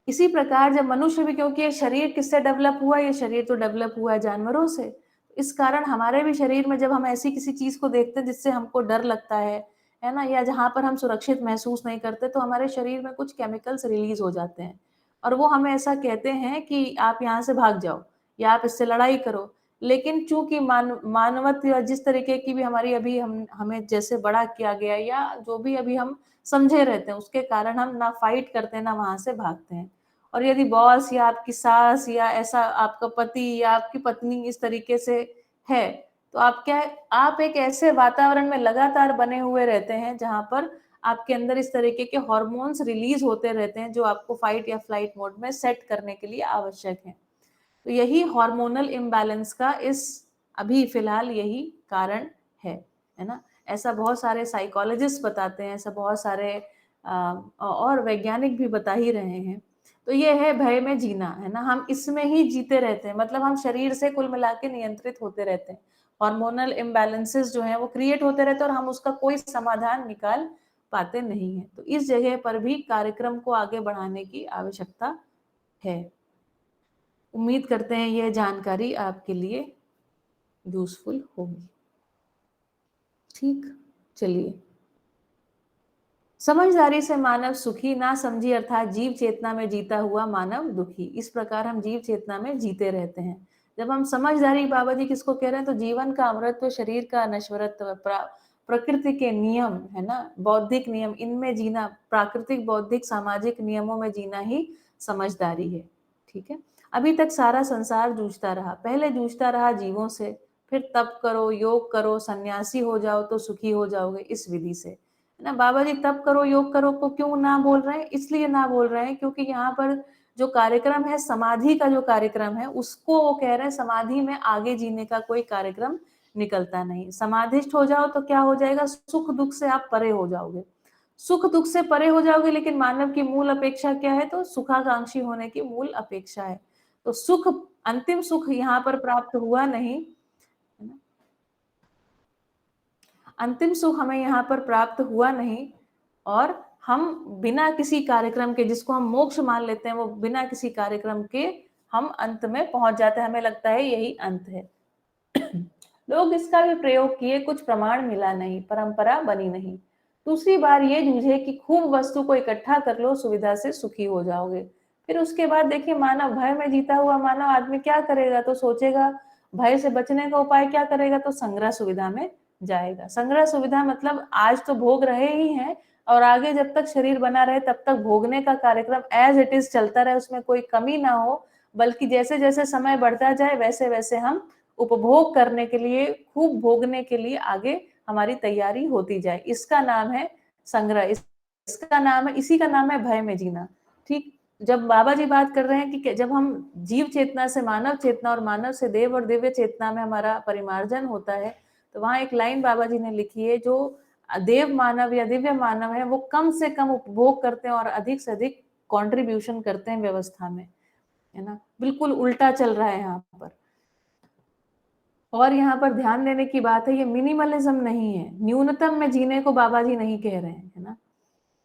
इसी प्रकार जब मनुष्य भी, क्योंकि ये शरीर किससे डेवलप हुआ, ये शरीर तो डेवलप हुआ है जानवरों से, इस कारण हमारे भी शरीर में जब हम ऐसी किसी चीज को देखते हैं जिससे हमको डर लगता है ना, या जहां पर हम सुरक्षित महसूस नहीं करते, तो हमारे शरीर में कुछ केमिकल्स रिलीज हो जाते हैं और वो हमें ऐसा कहते हैं कि आप यहाँ से भाग जाओ या आप इससे लड़ाई करो। लेकिन चूंकि मानवत या जिस तरीके की भी हमारी अभी हमें जैसे बड़ा किया गया या जो भी अभी हम समझे रहते हैं, उसके कारण हम ना फाइट करते हैं ना वहां से भागते हैं। और यदि बॉस या आपकी सास या ऐसा आपका पति या आपकी पत्नी इस तरीके से है, तो आप एक ऐसे वातावरण में लगातार बने हुए रहते हैं जहां पर आपके अंदर इस तरीके के हार्मोन्स रिलीज होते रहते हैं जो आपको फाइट या फ्लाइट मोड में सेट करने के लिए आवश्यक है। तो यही हार्मोनल इम्बैलेंस का इस अभी फिलहाल यही कारण है ना। ऐसा बहुत सारे साइकोलॉजिस्ट बताते हैं, ऐसा बहुत सारे और वैज्ञानिक भी बता ही रहे हैं। तो ये है भय में जीना, है ना। हम इसमें ही जीते रहते हैं, मतलब हम शरीर से कुल मिला के नियंत्रित होते रहते हैं। हार्मोनल इम्बैलेंसेस जो हैं वो क्रिएट होते रहते हैं और हम उसका कोई समाधान निकाल पाते नहीं हैं। तो इस जगह पर भी कार्यक्रम को आगे बढ़ाने की आवश्यकता है। उम्मीद करते हैं यह जानकारी आपके लिए यूजफुल होगी। ठीक, चलिए। समझदारी से मानव सुखी, ना समझी अर्थात जीव चेतना में जीता हुआ मानव दुखी। इस प्रकार हम जीव चेतना में जीते रहते हैं। जब हम समझदारी, बाबा जी किसको कह रहे हैं, तो जीवन का अमृतत्व, शरीर का नश्वरत्व, प्रकृति के नियम है ना, बौद्धिक नियम, इनमें जीना, प्राकृतिक, बौद्धिक, सामाजिक नियमों में जीना ही समझदारी है। ठीक है। अभी तक सारा संसार जूझता रहा, पहले जूझता रहा जीवों से, फिर तप करो, योग करो, सन्यासी हो जाओ तो सुखी हो जाओगे, इस विधि से, है ना। बाबा जी तप करो, योग करो को क्यों ना बोल रहे हैं? इसलिए ना बोल रहे हैं क्योंकि यहाँ पर जो कार्यक्रम है, समाधि का जो कार्यक्रम है, उसको वो कह रहे हैं समाधि में आगे जीने का कोई कार्यक्रम निकलता नहीं। समाधिष्ठ हो जाओ तो क्या हो जाएगा? सुख दुख से आप परे हो जाओगे, सुख दुख से परे हो जाओगे। लेकिन मानव की मूल अपेक्षा क्या है? तो सुखाकांक्षी होने की मूल अपेक्षा है। तो सुख, अंतिम सुख यहाँ पर प्राप्त हुआ नहीं, है ना। अंतिम सुख हमें यहाँ पर प्राप्त हुआ नहीं, और हम बिना किसी कार्यक्रम के, जिसको हम मोक्ष मान लेते हैं, वो बिना किसी कार्यक्रम के हम अंत में पहुंच जाते हैं। हमें लगता है यही अंत है। लोग इसका भी प्रयोग किए, कुछ प्रमाण मिला नहीं, परंपरा बनी नहीं। दूसरी बार ये जूझे कि खूब वस्तु को इकट्ठा कर लो, सुविधा से सुखी हो जाओगे। फिर उसके बाद देखिए, मानव भय में जीता हुआ मानव आदमी क्या करेगा? तो सोचेगा भय से बचने का उपाय क्या करेगा? तो संग्रह सुविधा में जाएगा। संग्रह सुविधा मतलब आज तो भोग रहे ही हैं, और आगे जब तक शरीर बना रहे तब तक भोगने का कार्यक्रम एज इट इज चलता रहे, उसमें कोई कमी ना हो, बल्कि जैसे जैसे समय बढ़ता जाए वैसे वैसे हम उपभोग करने के लिए, खूब भोगने के लिए आगे हमारी तैयारी होती जाए। इसका नाम है संग्रह, इसका नाम है, इसी का नाम है भय में जीना। ठीक। जब बाबा जी बात कर रहे हैं कि जब हम जीव चेतना से मानव चेतना और मानव से देव और दिव्य चेतना में हमारा परिमार्जन होता है, तो वहां एक लाइन बाबा जी ने लिखी है, जो देव मानव या दिव्य मानव है वो कम से कम उपभोग करते हैं और अधिक से अधिक कंट्रीब्यूशन करते हैं व्यवस्था में, है ना। बिल्कुल उल्टा चल रहा है यहाँ पर। और यहाँ पर ध्यान देने की बात है, ये मिनिमलिज्म नहीं है, न्यूनतम में जीने को बाबा जी नहीं कह रहे हैं, है ना।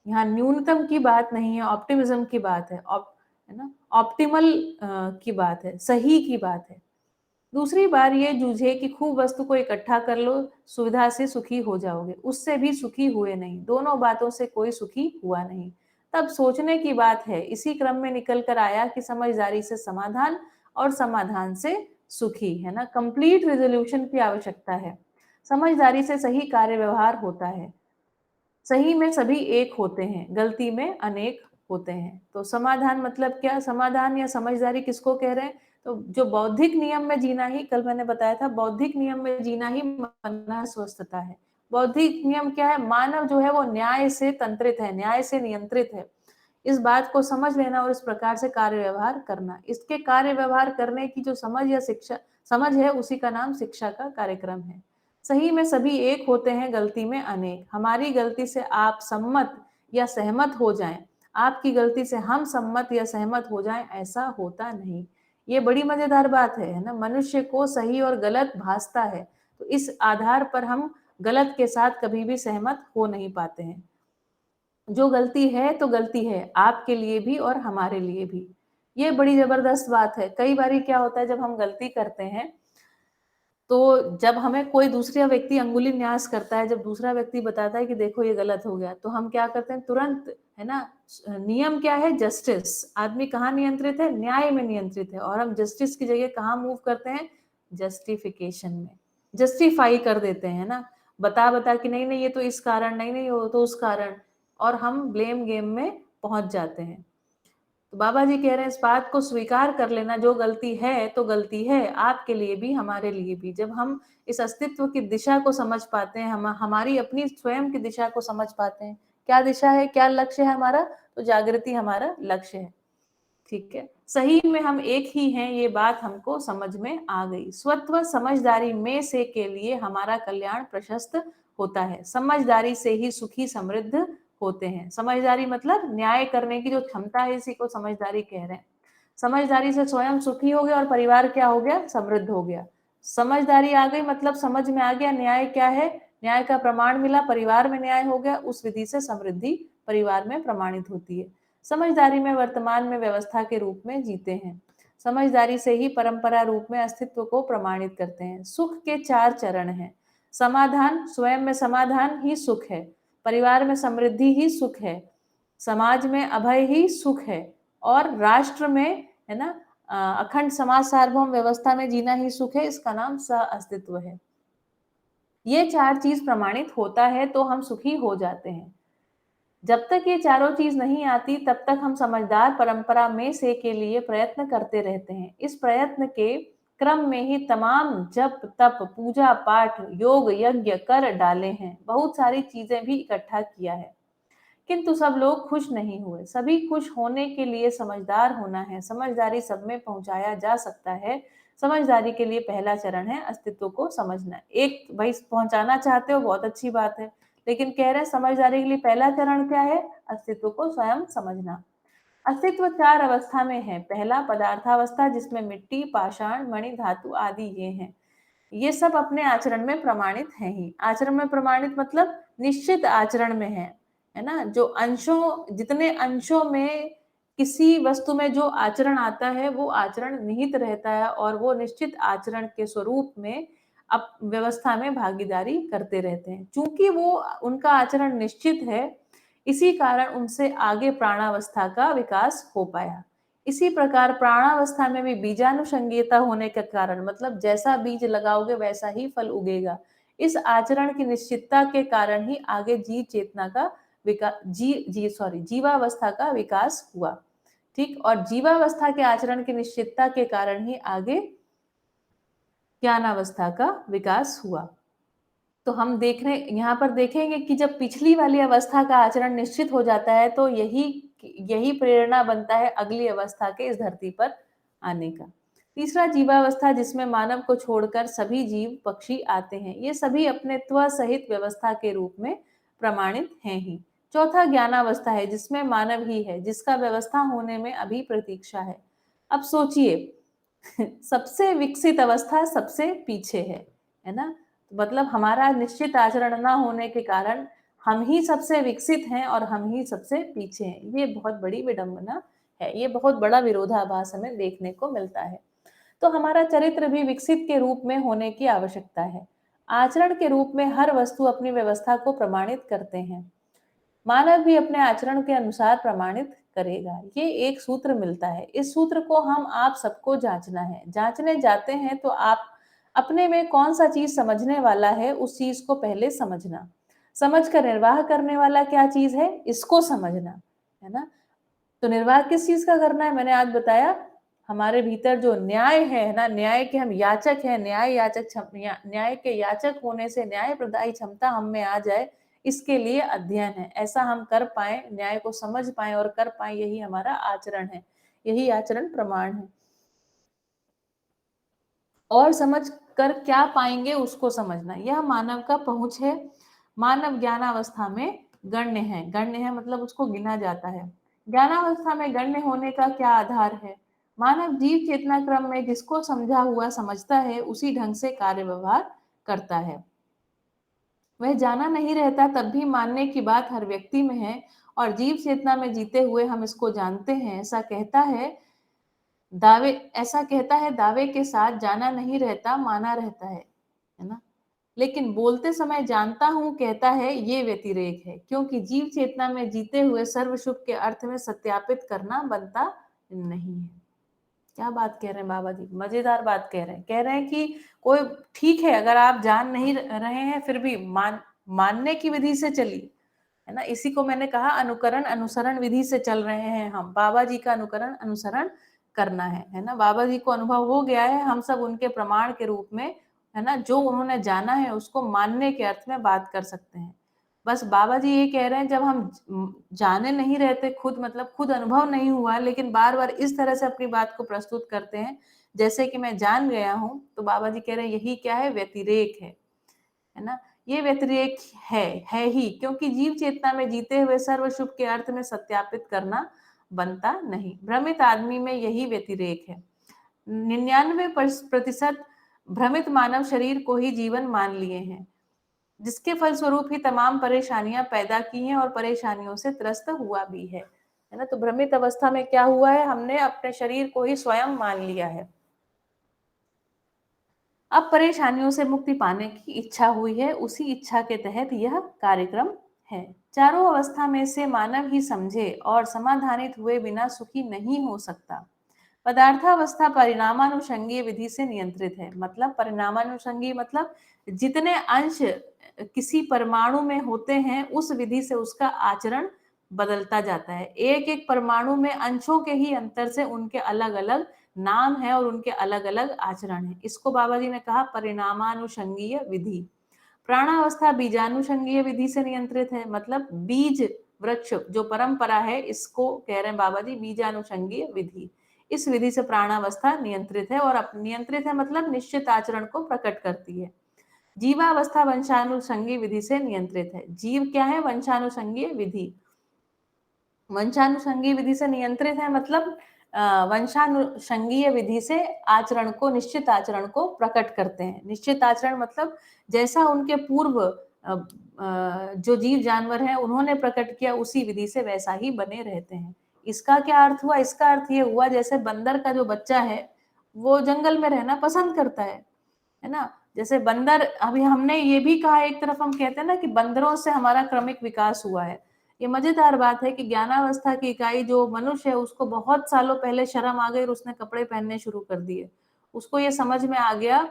यहाँ न्यूनतम की बात नहीं है, ऑप्टिमिज्म की बात है, है ना, ऑप्टिमल की बात है, सही की बात है। दूसरी बार ये जूझे कि खूब वस्तु को इकट्ठा कर लो, सुविधा से सुखी हो जाओगे, उससे भी सुखी हुए नहीं, दोनों बातों से कोई सुखी हुआ नहीं। तब सोचने की बात है, इसी क्रम में निकल कर आया कि समझदारी से समाधान और समाधान से सुखी, है ना। कंप्लीट रेजोल्यूशन की आवश्यकता है। समझदारी से सही कार्य व्यवहार होता है, सही में सभी एक होते हैं, गलती में अनेक होते हैं। तो समाधान मतलब क्या? समाधान या समझदारी किसको कह रहे हैं? तो जो बौद्धिक नियम में जीना ही, कल मैंने बताया था, बौद्धिक नियम में जीना ही मन स्वस्थता है। बौद्धिक नियम क्या है? मानव जो है वो न्याय से तंत्रित है, न्याय से नियंत्रित है। इस बात को समझ लेना और इस प्रकार से कार्य व्यवहार करना, इसके कार्य व्यवहार करने की जो समझ या शिक्षा, समझ है, उसी का नाम शिक्षा का कार्यक्रम है। सही में सभी एक होते हैं, गलती में अनेक। हमारी गलती से आप सम्मत या सहमत हो जाएं, आपकी गलती से हम सम्मत या सहमत हो जाएं, ऐसा होता नहीं। ये बड़ी मजेदार बात है ना। मनुष्य को सही और गलत भासता है, तो इस आधार पर हम गलत के साथ कभी भी सहमत हो नहीं पाते हैं। जो गलती है तो गलती है, आपके लिए भी और हमारे लिए भी। ये बड़ी जबरदस्त बात है। कई बारी क्या होता है, जब हम गलती करते हैं, तो जब हमें कोई दूसरा व्यक्ति अंगुली न्यास करता है, जब दूसरा व्यक्ति बताता है कि देखो ये गलत हो गया, तो हम क्या करते हैं? तुरंत, है ना। नियम क्या है? जस्टिस। आदमी कहाँ नियंत्रित है? न्याय में नियंत्रित है। और हम जस्टिस की जगह कहाँ मूव करते हैं? जस्टिफिकेशन में। जस्टिफाई कर देते हैं ना, बता बता कि नहीं नहीं ये तो इस कारण, नहीं नहीं वो तो उस कारण, और हम ब्लेम गेम में पहुंच जाते हैं। तो बाबा जी कह रहे हैं इस बात को स्वीकार कर लेना, जो गलती है तो गलती है, आपके लिए भी हमारे लिए भी। जब हम इस अस्तित्व की दिशा को समझ पाते हैं, हम हमारी अपनी स्वयं की दिशा को समझ पाते हैं, क्या दिशा है, क्या लक्ष्य है हमारा, तो जागृति हमारा लक्ष्य है। ठीक है, सही में हम एक ही हैं, ये बात हमको समझ में आ गई। स्वत्व समझदारी में से के लिए हमारा कल्याण प्रशस्त होता है। समझदारी से ही सुखी समृद्ध होते हैं। समझदारी मतलब न्याय करने की जो क्षमता है, इसी को समझदारी कह रहे हैं। समझदारी से स्वयं सुखी हो गया और परिवार क्या हो गया? समृद्ध हो गया। समझदारी आ गई मतलब समझ में आ गया न्याय क्या है, न्याय का प्रमाण मिला, परिवार में न्याय हो गया, उस विधि से समृद्धि परिवार में प्रमाणित होती है। समझदारी में वर्तमान में व्यवस्था के रूप में जीते हैं। समझदारी से ही परंपरा रूप में अस्तित्व को प्रमाणित करते हैं। सुख के 4 चरण हैं। समाधान, स्वयं में समाधान ही सुख है, परिवार में समृद्धि ही सुख है, समाज में अभय ही सुख है, और राष्ट्र में, है ना, अखंड समाज सार्वभौम व्यवस्था में जीना ही सुख है। इसका नाम सह अस्तित्व है। ये 4 चीज प्रमाणित होता है तो हम सुखी हो जाते हैं। जब तक ये चारों चीज नहीं आती तब तक हम समझदार परंपरा में से के लिए प्रयत्न करते रहते हैं। इस प्रयत्न के क्रम में ही तमाम जप तप पूजा पाठ योग यज्ञ कर डाले हैं, बहुत सारी चीजें भी इकट्ठा किया है, किंतु सब लोग खुश नहीं हुए। सभी खुश होने के लिए समझदार होना है। समझदारी सब में पहुंचाया जा सकता है। समझदारी के लिए पहला चरण है अस्तित्व को समझना। एक भाई पहुंचाना चाहते हो, बहुत अच्छी बात है, लेकिन कह रहे हैं समझदारी के लिए पहला चरण क्या है? अस्तित्व को स्वयं समझना। अस्तित्व 4 अवस्था में है। पहला पदार्थावस्था, जिसमें मिट्टी, पाषाण, मणि, धातु आदि ये हैं। ये सब अपने आचरण में प्रमाणित हैं ही। आचरण में प्रमाणित मतलब निश्चित आचरण में है ना। जो अंशों, जितने अंशों में किसी वस्तु में जो आचरण आता है वो आचरण निहित रहता है, और वो निश्चित आचरण के स्वरूप में अब व्यवस्था में भागीदारी करते रहते हैं। चूंकि वो उनका आचरण निश्चित है, इसी कारण उनसे आगे प्राणावस्था का विकास हो पाया। इसी प्रकार प्राणावस्था में भी बीजानुसंगीयता होने के कारण, मतलब जैसा बीज लगाओगे वैसा ही फल उगेगा, इस आचरण की निश्चितता के कारण ही आगे जीव चेतना का जीवावस्था का विकास हुआ। ठीक, और जीवावस्था के आचरण की निश्चितता के कारण ही आगे ज्ञानावस्था का विकास हुआ। तो हम यहाँ पर देखेंगे कि जब पिछली वाली अवस्था का आचरण निश्चित हो जाता है तो यही प्रेरणा बनता है अगली अवस्था के इस धरती पर आने का। तीसरा जीवावस्था, जिसमें मानव को छोड़कर सभी जीव पक्षी आते हैं। ये सभी अपने त्व सहित व्यवस्था के रूप में प्रमाणित हैं ही। चौथा ज्ञानावस्था है, जिसमें मानव ही है, जिसका व्यवस्था होने में अभी प्रतीक्षा है। अब सोचिए सबसे विकसित अवस्था सबसे पीछे है ना। मतलब हमारा निश्चित आचरण न होने के कारण हम ही सबसे विकसित हैं और हम ही सबसे पीछे हैं। ये बहुत बड़ी विडंबना है, ये बहुत बड़ा विरोधाभास हमें देखने को मिलता है। तो हमारा चरित्र भी विकसित के रूप में होने की आवश्यकता है। आचरण के रूप में हर वस्तु अपनी व्यवस्था को प्रमाणित करते हैं। मानव भी अपने आचरण के अनुसार प्रमाणित करेगा। ये एक सूत्र मिलता है। इस सूत्र को हम आप सबको जांचना है। जांचने जाते हैं तो आप अपने में कौन सा चीज समझने वाला है, उस चीज को पहले समझना। समझ कर निर्वाह करने वाला क्या चीज है, इसको समझना, है ना। तो निर्वाह किस चीज का करना है, मैंने आज बताया। हमारे भीतर जो न्याय है ना, न्याय के हम याचक हैं, न्याय के याचक होने से न्याय प्रदायी क्षमता हम में आ जाए, इसके लिए अध्ययन है। ऐसा हम कर पाए, न्याय को समझ पाए और कर पाए, यही हमारा आचरण है, यही आचरण प्रमाण है। और समझ कर क्या पाएंगे उसको समझना, यह मानव का पहुंच है। मानव ज्ञानावस्था में गण्य है मतलब उसको गिना जाता है। ज्ञानावस्था में गण्य होने का क्या आधार है? मानव जीव चेतना क्रम में जिसको समझा हुआ समझता है, उसी ढंग से कार्य व्यवहार करता है। वह जाना नहीं रहता तब भी मानने की बात हर व्यक्ति में है, और जीव चेतना में जीते हुए हम इसको जानते हैं। ऐसा कहता है दावे के साथ, जाना नहीं रहता माना रहता है ना। लेकिन बोलते समय जानता हूं कहता है, ये व्यतिरेक है, क्योंकि जीव चेतना में जीते हुए सर्वशुभ के अर्थ में सत्यापित करना बनता नहीं है। क्या बात कह रहे हैं बाबा जी, मजेदार बात कह रहे हैं कि कोई ठीक है, अगर आप जान नहीं रहे हैं फिर भी मानने की विधि से चलिए, है ना। इसी को मैंने कहा अनुकरण अनुसरण विधि से चल रहे हैं हम। बाबा जी का अनुकरण अनुसरण करना है ना। बाबा जी को अनुभव हो गया है, हम सब उनके प्रमाण के रूप में, है ना, जो उन्होंने जाना है उसको मानने के अर्थ में बात कर सकते हैं। बस बाबा जी ये कह रहे हैं, जब हम जाने नहीं रहते खुद, मतलब खुद अनुभव नहीं हुआ, लेकिन बार बार इस तरह से अपनी बात को प्रस्तुत करते हैं जैसे कि मैं जान गया हूं, तो बाबा जी कह रहे हैं यही क्या है, व्यतिरेक है ना। ये व्यतिरेक है ही, क्योंकि जीव चेतना में जीते हुए सर्वशुभ के अर्थ में सत्यापित करना बनता नहीं। भ्रमित आदमी में यही व्यतिरेक है। 99% भ्रमित मानव शरीर को ही जीवन मान लिए हैं। जिसके फलस्वरूप ही तमाम परेशानियां पैदा की हैं और परेशानियों से त्रस्त हुआ भी है ना। तो भ्रमित अवस्था में क्या हुआ है, हमने अपने शरीर को ही स्वयं मान लिया है। अब परेशानियों से मुक्ति पाने की इच्छा हुई है, उसी इच्छा के तहत यह कार्यक्रम है। चारों अवस्था में से मानव ही समझे और समाधानित हुए बिना सुखी नहीं हो सकता। पदार्थावस्था परिणामानुषंगीय विधि से नियंत्रित है। मतलब परिणामानुषंगी मतलब जितने अंश किसी परमाणु में होते हैं उस विधि से उसका आचरण बदलता जाता है। एक एक परमाणु में अंशों के ही अंतर से उनके अलग अलग नाम है और उनके अलग अलग आचरण है। इसको बाबा जी ने कहा परिणामानुषंगीय विधि। प्राणावस्था बीजानुषंगीय विधि से नियंत्रित है। मतलब बीज वृक्ष जो परंपरा है, इसको कह रहे हैं बाबा जी बीजानुषंगीय विधि। इस विधि से प्राणावस्था नियंत्रित है और नियंत्रित है मतलब निश्चित आचरण को प्रकट करती है। जीवावस्था वंशानुषंगीय विधि से नियंत्रित है। जीव क्या है? वंशानुषंगीय विधि। वंशानुषंगीय विधि से नियंत्रित है मतलब वंशानुषंगीय विधि से आचरण को, निश्चित आचरण को प्रकट करते हैं। निश्चित आचरण मतलब जैसा उनके पूर्व जो जीव जानवर हैं उन्होंने प्रकट किया, उसी विधि से वैसा ही बने रहते हैं। इसका क्या अर्थ हुआ? इसका अर्थ ये हुआ जैसे बंदर का जो बच्चा है वो जंगल में रहना पसंद करता है ना। जैसे बंदर, अभी हमने ये भी कहा, एक तरफ हम कहते हैं ना कि बंदरों से हमारा क्रमिक विकास हुआ है। ये मजेदार बात है कि ज्ञानावस्था की इकाई जो मनुष्य है उसको बहुत सालों पहले शर्म आ गई और उसने कपड़े पहनने शुरू कर दिए। उसको ये समझ में आ गया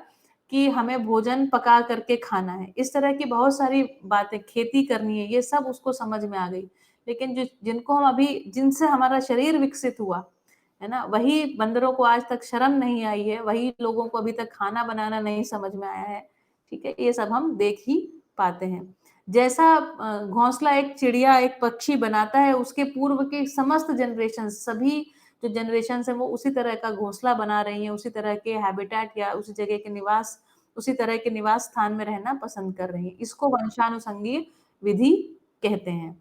कि हमें भोजन पका करके खाना है। इस तरह की बहुत सारी बातें, खेती करनी है, ये सब उसको समझ में आ गई। लेकिन जिनको हम अभी, जिनसे हमारा शरीर विकसित हुआ है ना, वही बंदरों को आज तक शर्म नहीं आई है, वही लोगों को अभी तक खाना बनाना नहीं समझ में आया है। ठीक है, ये सब हम देख ही पाते हैं। जैसा घोंसला एक चिड़िया, एक पक्षी बनाता है, उसके पूर्व के समस्त जनरेशन, सभी जो जनरेशन है वो उसी तरह का घोंसला बना रही है, उसी तरह के हैबिटेट या उसी जगह के निवास, उसी तरह के निवास स्थान में रहना पसंद कर रही है। इसको वंशानुसंगीय विधि कहते हैं।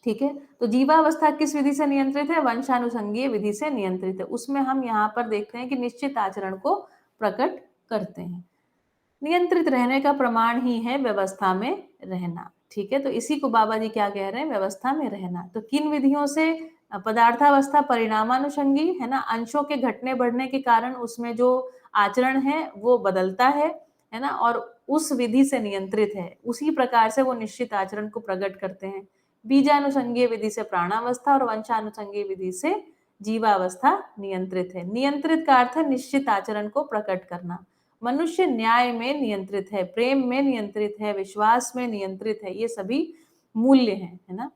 ठीक है, तो जीवावस्था किस विधि से नियंत्रित है? वंशानुसंगीय विधि से नियंत्रित है। उसमें हम यहाँ पर देखते हैं कि निश्चित आचरण को प्रकट करते हैं। नियंत्रित रहने का प्रमाण ही है व्यवस्था में रहना। ठीक है, तो इसी को बाबा जी क्या कह रहे हैं? व्यवस्था में रहना। तो किन विधियों से? पदार्थावस्था परिणामानुषंगी है ना, अंशों के घटने बढ़ने के कारण उसमें जो आचरण है वो बदलता है ना, और उस विधि से नियंत्रित है। उसी प्रकार से वो निश्चित आचरण को प्रकट करते हैं। बीजानुसंगीय विधि से प्राणावस्था और वंशानुसंगीय विधि से जीवावस्था नियंत्रित है। नियंत्रित का अर्थ है निश्चित आचरण को प्रकट करना। मनुष्य न्याय में नियंत्रित है, प्रेम में नियंत्रित है, विश्वास में नियंत्रित है, ये सभी मूल्य हैं, है ना।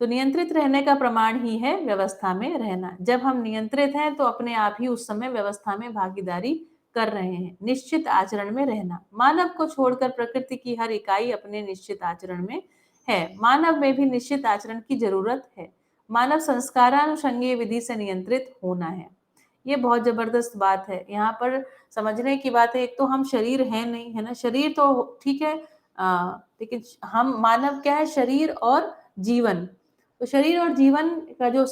तो नियंत्रित रहने का प्रमाण ही है व्यवस्था में रहना। जब हम नियंत्रित हैं तो अपने आप ही उस समय व्यवस्था में भागीदारी कर रहे हैं। निश्चित आचरण में रहना, मानव को छोड़कर प्रकृति की हर इकाई अपने निश्चित आचरण में है। मानव में भी निश्चित आचरण की जरूरत है। मानव संस्कारानुषंगीय विधि से नियंत्रित होना है। ये बहुत जबरदस्त बात है। यहाँ पर समझने की बात है, एक तो हम शरीर है नहीं, है ना, शरीर तो ठीक है, लेकिन हम मानव क्या है? शरीर और जीवन। तो शरीर और जीवन का जो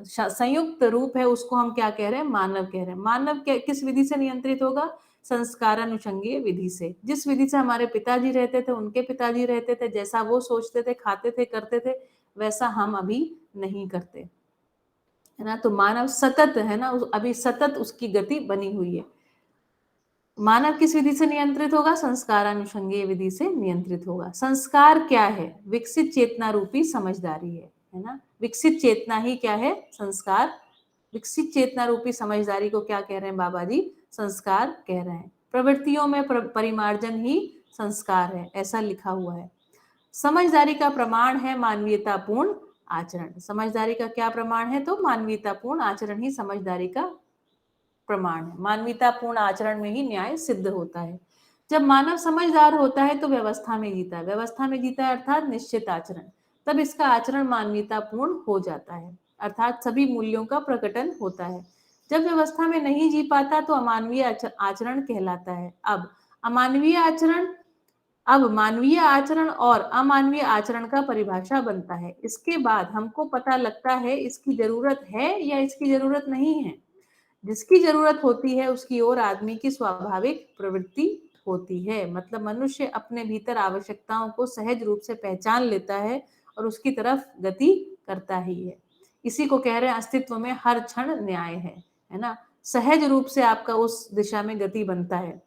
संयुक्त रूप है उसको हम क्या कह रहे हैं? मानव कह रहे हैं। मानव किस विधि से नियंत्रित होगा? संस्कारानुषंगीय विधि से। जिस विधि से हमारे पिताजी रहते थे, उनके पिताजी रहते थे, जैसा वो सोचते थे, खाते थे, करते थे, वैसा हम अभी नहीं करते, है ना। तो मानव सतत है ना, अभी सतत उसकी गति बनी हुई है। मानव किस विधि से नियंत्रित होगा? संस्कारानुषंगीय विधि से नियंत्रित होगा। संस्कार क्या है? विकसित चेतना रूपी समझदारी है ना। विकसित चेतना ही क्या है? संस्कार। विकसित चेतना रूपी समझदारी को क्या कह रहे हैं बाबा जी? संस्कार कह रहे हैं। प्रवृत्तियों में परिमार्जन ही संस्कार है, ऐसा लिखा हुआ है। समझदारी का प्रमाण है मानवीयतापूर्ण आचरण। समझदारी का क्या प्रमाण है? तो मानवीयतापूर्ण आचरण ही समझदारी का प्रमाण है। मानवीयतापूर्ण आचरण में ही न्याय सिद्ध होता है। जब मानव समझदार होता है तो व्यवस्था में जीता है। व्यवस्था में जीता है अर्थात निश्चित आचरण, तब इसका आचरण मानवीयतापूर्ण हो जाता है, अर्थात सभी मूल्यों का प्रकटन होता है। जब व्यवस्था में नहीं जी पाता तो अमानवीय आचरण कहलाता है। अब मानवीय आचरण और अमानवीय आचरण का परिभाषा बनता है। इसके बाद हमको पता लगता है इसकी जरूरत है या इसकी जरूरत नहीं है। जिसकी जरूरत होती है उसकी ओर आदमी की स्वाभाविक प्रवृत्ति होती है। मतलब मनुष्य अपने भीतर आवश्यकताओं को सहज रूप से पहचान लेता है और उसकी तरफ गति करता ही है। इसी को कह रहे हैं अस्तित्व में हर क्षण न्याय है ना। सहज रूप से आपका उस दिशा में गति बनता है।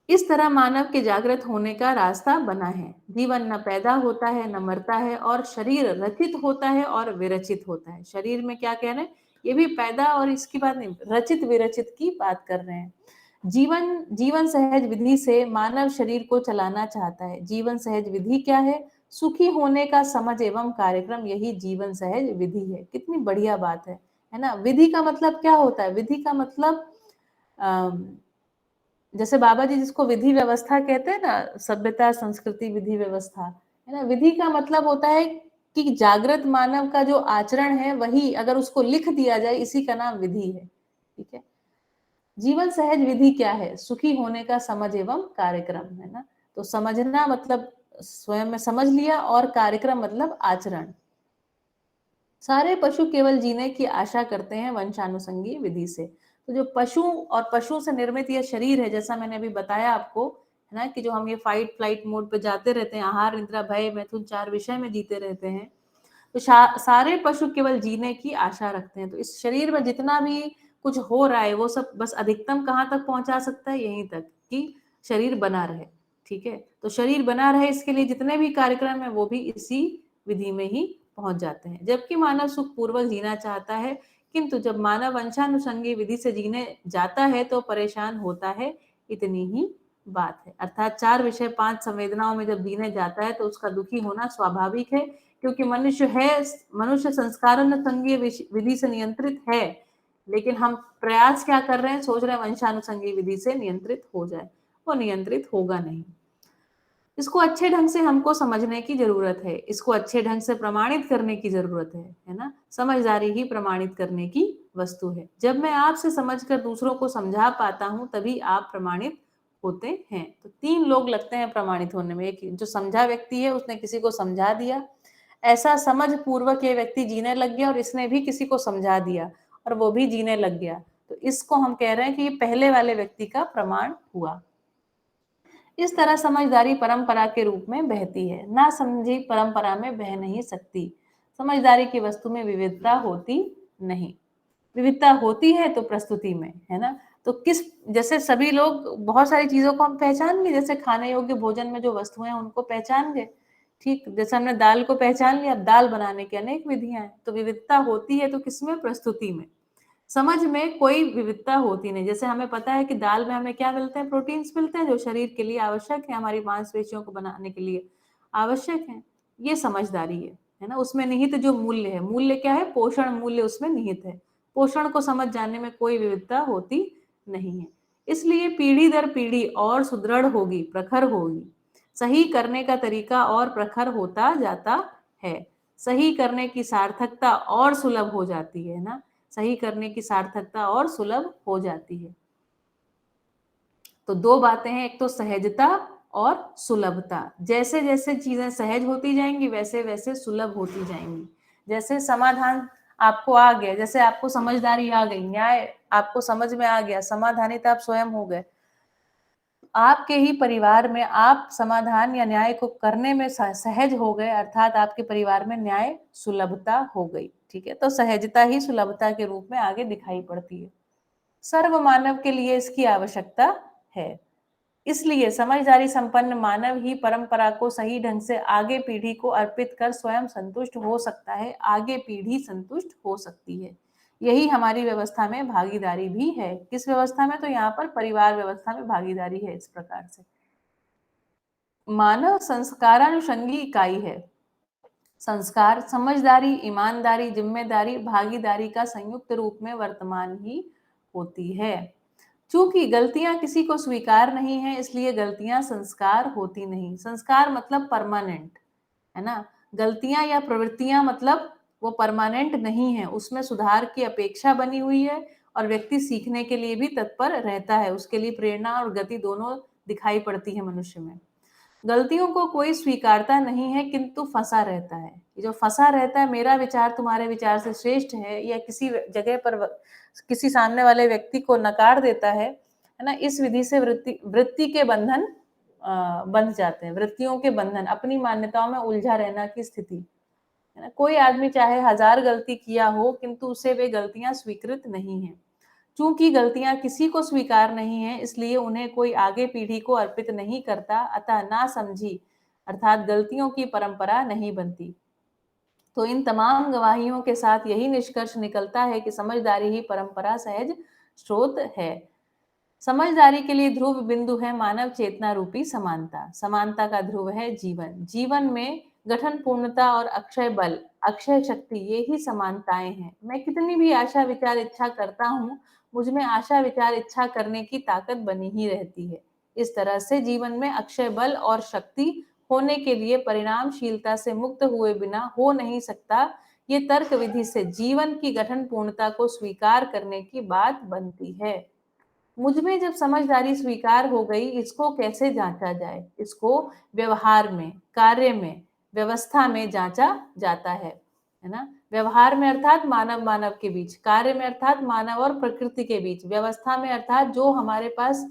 इस तरह मानव के जागृत होने का रास्ता बना है। जीवन न पैदा होता है न मरता है, और शरीर रचित होता है और विरचित होता है। शरीर में क्या कह रहे हैं, ये भी पैदा और इसकी बात नहीं, रचित विरचित की बात कर रहे हैं। जीवन सहज विधि से मानव शरीर को चलाना चाहता है। जीवन सहज विधि क्या है? सुखी होने का समझ एवं कार्यक्रम, यही जीवन सहज विधि है। कितनी बढ़िया बात है ना। विधि का मतलब क्या होता है? विधि का मतलब जैसे बाबा जी जिसको विधि व्यवस्था कहते हैं ना, सभ्यता संस्कृति विधि व्यवस्था, है ना। विधि का मतलब होता है कि जागृत मानव का जो आचरण है वही अगर उसको लिख दिया जाए, इसी का नाम विधि है। ठीक है। जीवन सहज विधि क्या है? सुखी होने का समझ एवं कार्यक्रम, है ना। तो समझना मतलब स्वयं में समझ लिया, और कार्यक्रम मतलब आचरण। सारे पशु केवल जीने की आशा करते हैं वंशानुसंगी विधि से। तो जो पशु और पशु से निर्मित यह शरीर है, जैसा मैंने अभी बताया आपको, है ना, कि जो हम ये फाइट फ्लाइट मोड पे जाते रहते हैं, आहार निद्रा भय मैथुन 4 विषय में जीते रहते हैं, तो सारे पशु केवल जीने की आशा रखते हैं। तो इस शरीर में जितना भी कुछ हो रहा है वो सब बस अधिकतम कहाँ तक पहुंचा सकता है? यहीं तक कि शरीर बना रहे। ठीक है। तो शरीर बना रहे, इसके लिए जितने भी कार्यक्रम है वो भी इसी विधि में ही पहुंच जाते हैं। जबकि मानव सुख पूर्वक जीना चाहता है, किंतु जब मानव वंशानुसंगी विधि से जीने जाता है तो परेशान होता है। इतनी ही बात है। अर्थात 4 विषय 5 संवेदनाओं में जब जीने जाता है तो उसका दुखी होना स्वाभाविक है, क्योंकि मनुष्य संस्कारानुसंगी विधि से नियंत्रित है। लेकिन हम प्रयास क्या कर रहे हैं? सोच रहे हैं वंशानुसंगी विधि से नियंत्रित हो जाए। वो नियंत्रित होगा नहीं। इसको अच्छे ढंग से हमको समझने की जरूरत है, इसको अच्छे ढंग से प्रमाणित करने की जरूरत है ना। समझदारी ही प्रमाणित करने की वस्तु है। जब मैं आपसे समझकर दूसरों को समझा पाता हूं तभी आप प्रमाणित होते हैं। तो 3 लोग लगते हैं प्रमाणित होने में। एक जो समझा व्यक्ति है, उसने किसी को समझा दिया, ऐसा समझ पूर्वक ये व्यक्ति जीने लग गया, और इसने भी किसी को समझा दिया और वो भी जीने लग गया। तो इसको हम कह रहे हैं कि ये पहले वाले व्यक्ति का प्रमाण हुआ। इस तरह समझदारी परंपरा के रूप में बहती है, ना समझी परंपरा में बह नहीं सकती। समझदारी की वस्तु में विविधता होती नहीं। विविधता होती है तो प्रस्तुति में, है ना। तो जैसे सभी लोग बहुत सारी चीजों को हम पहचान गए, जैसे खाने योग्य भोजन में जो वस्तुएं हैं उनको पहचान गए। ठीक, जैसे हमने दाल को पहचान लिया, अब दाल बनाने की अनेक विधियां हैं। तो विविधता होती है तो किसमें? प्रस्तुति में। समझ में कोई विविधता होती नहीं। जैसे हमें पता है कि दाल में हमें क्या मिलते हैं? प्रोटीन्स मिलते हैं, जो शरीर के लिए आवश्यक है, हमारी मांसपेशियों को बनाने के लिए आवश्यक है। ये समझदारी है ना। उसमें निहित जो मूल्य है, मूल्य क्या है? पोषण मूल्य उसमें निहित है। पोषण को समझ जाने में कोई विविधता होती नहीं है। इसलिए पीढ़ी दर पीढ़ी और सुदृढ़ होगी, प्रखर होगी। सही करने का तरीका और प्रखर होता जाता है। सही करने की सार्थकता और सुलभ हो जाती है ना। सही करने की सार्थकता और सुलभ हो जाती है। तो 2 बातें हैं, एक तो सहजता और सुलभता। जैसे जैसे चीजें सहज होती जाएंगी वैसे वैसे सुलभ होती जाएंगी। जैसे समाधान आपको आ गया, जैसे आपको समझदारी आ गई, न्याय आपको समझ में आ गया, समाधानित आप स्वयं हो गए। आपके ही परिवार में आप समाधान या न्याय को करने में सहज हो गए, अर्थात आपके परिवार में न्याय सुलभता हो गई। ठीक है। तो सहजता ही सुलभता के रूप में आगे दिखाई पड़ती है। सर्व मानव के लिए इसकी आवश्यकता है। इसलिए समझदारी संपन्न मानव ही परंपरा को सही ढंग से आगे पीढ़ी को अर्पित कर स्वयं संतुष्ट हो सकता है, आगे पीढ़ी संतुष्ट हो सकती है। यही हमारी व्यवस्था में भागीदारी भी है। किस व्यवस्था में? तो यहाँ पर परिवार व्यवस्था में भागीदारी है। इस प्रकार से मानव संस्कारानुषंगी इकाई है। संस्कार समझदारी, ईमानदारी, जिम्मेदारी, भागीदारी का संयुक्त रूप में वर्तमान ही होती है। चूंकि गलतियां किसी को स्वीकार नहीं है, इसलिए गलतियां संस्कार होती नहीं। संस्कार मतलब परमानेंट, है ना। गलतियां या प्रवृत्तियां मतलब वो परमानेंट नहीं है, उसमें सुधार की अपेक्षा बनी हुई है, और व्यक्ति सीखने के लिए भी तत्पर रहता है। उसके लिए प्रेरणा और गति दोनों दिखाई पड़ती है मनुष्य में। गलतियों को कोई स्वीकारता नहीं है, किंतु फंसा रहता है। ये जो फंसा रहता है, मेरा विचार तुम्हारे विचार से श्रेष्ठ है, या किसी जगह पर किसी सामने वाले व्यक्ति को नकार देता है है ना। इस विधि से वृत्ति के बंधन बंध जाते हैं, वृत्तियों के बंधन, अपनी मान्यताओं में उलझा रहना की स्थिति, है ना। कोई आदमी चाहे 1000 गलती किया हो, किंतु उसे वे गलतियां स्वीकृत नहीं है। चूंकि गलतियां किसी को स्वीकार नहीं है, इसलिए उन्हें कोई आगे पीढ़ी को अर्पित नहीं करता, अतः ना समझी अर्थात गलतियों की परंपरा नहीं बनती। तो इन तमाम गवाहियों के साथ यही निष्कर्ष निकलता है कि समझदारी ही परंपरा सहज स्रोत है। समझदारी के लिए ध्रुव बिंदु है मानव चेतना रूपी समानता। समानता का ध्रुव है जीवन। जीवन में गठन पूर्णता और अक्षय बल, अक्षय शक्ति, ये ही समानताएं हैं। मैं कितनी भी आशा विचार इच्छा करता हूँ, मुझ में आशा विचार इच्छा करने की ताकत बनी ही रहती है। इस तरह से जीवन में अक्षय बल और शक्ति होने के लिए परिणामशीलता से मुक्त हुए बिना हो नहीं सकता। ये तर्क विधि से जीवन की गठन पूर्णता को स्वीकार करने की बात बनती है। मुझमें जब समझदारी स्वीकार हो गई, इसको कैसे जांचा जाए? इसको व्यवहार में, कार्य में, व्यवस्था में जांचा जाता है ना। व्यवहार में अर्थात मानव मानव के बीच, कार्य में अर्थात मानव और प्रकृति के बीच, व्यवस्था में अर्थात जो हमारे पास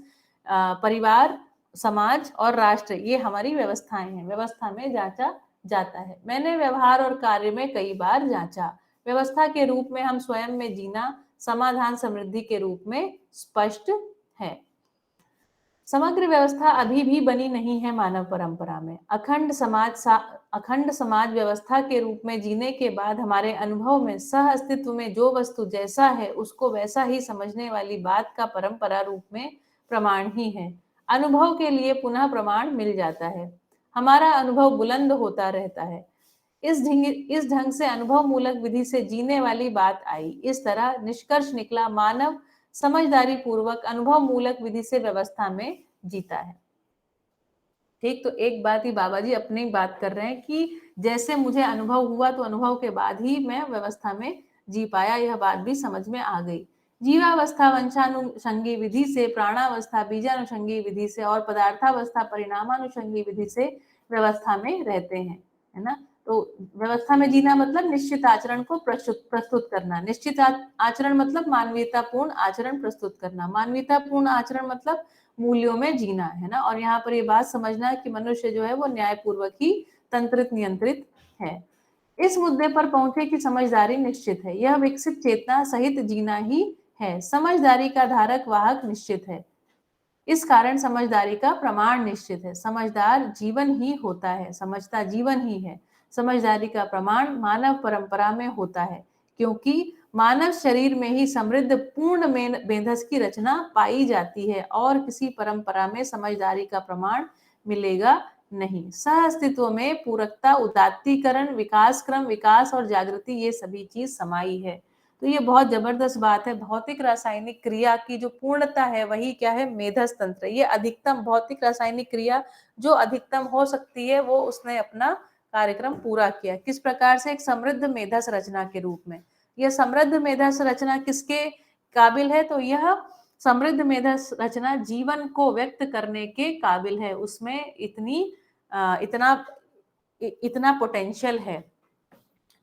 परिवार, समाज और राष्ट्र, ये हमारी व्यवस्थाएं हैं, व्यवस्था में जांचा जाता है। मैंने व्यवहार और कार्य में कई बार जांचा। व्यवस्था के रूप में हम स्वयं में जीना, समाधान समृद्धि के रूप में स्पष्ट है। समग्र व्यवस्था अभी भी बनी नहीं है मानव परंपरा में। अखंड समाज व्यवस्था के रूप में जीने के बाद हमारे अनुभव में सह अस्तित्व में जो वस्तु जैसा है उसको वैसा ही समझने वाली बात का परंपरा रूप में प्रमाण ही है। अनुभव के लिए पुनः प्रमाण मिल जाता है। हमारा अनुभव बुलंद होता रहता है। इस ढंग से अनुभव मूलक विधि से जीने वाली बात आई। इस तरह निष्कर्ष निकला, मानव समझदारी पूर्वक अनुभव मूलक विधि से व्यवस्था में जीता है। ठीक, तो एक बात ही बाबा जी अपनी बात कर रहे हैं कि जैसे मुझे अनुभव हुआ तो अनुभव के बाद ही मैं व्यवस्था में जी पाया, यह बात भी समझ में आ गई। जीवावस्था वंशानुषंगी विधि से, प्राणावस्था बीजानुषंगी विधि से और पदार्थावस्था परिणामानुषंगी विधि से व्यवस्था में रहते हैं, है ना। तो व्यवस्था में जीना मतलब निश्चित आचरण को प्रस्तुत करना। निश्चित आचरण मतलब मानवीयतापूर्ण आचरण प्रस्तुत करना। मानवीयतापूर्ण आचरण मतलब मूल्यों में जीना, है ना। और यहाँ पर ये बात समझना है कि मनुष्य जो है वो न्यायपूर्वक ही तंत्रित नियंत्रित है। इस मुद्दे पर पहुंचे कि समझदारी निश्चित है, यह विकसित चेतना सहित जीना ही है। समझदारी का धारक वाहक निश्चित है, इस कारण समझदारी का प्रमाण निश्चित है। समझदार जीवन ही होता है, समझता जीवन ही है। समझदारी का प्रमाण मानव परंपरा में होता है, क्योंकि मानव शरीर में ही समृद्ध पूर्ण मेधस की रचना पाई जाती है और किसी परंपरा में समझदारी का प्रमाण मिलेगा नहीं। सह अस्तित्व में पूरकता, उदात्तीकरण, विकास क्रम, विकास और जागृति, ये सभी चीज समाई है। तो ये बहुत जबरदस्त बात है। भौतिक रासायनिक क्रिया की जो पूर्णता है वही क्या है? मेधस तंत्र। ये अधिकतम भौतिक रासायनिक क्रिया जो अधिकतम हो सकती है वो उसने अपना कार्यक्रम पूरा किया। किस प्रकार से? एक समृद्ध मेधस रचना के रूप में। यह समृद्ध मेधस रचना किसके काबिल है? तो यह समृद्ध मेधस रचना जीवन को व्यक्त करने के काबिल है। उसमें इतना पोटेंशियल है।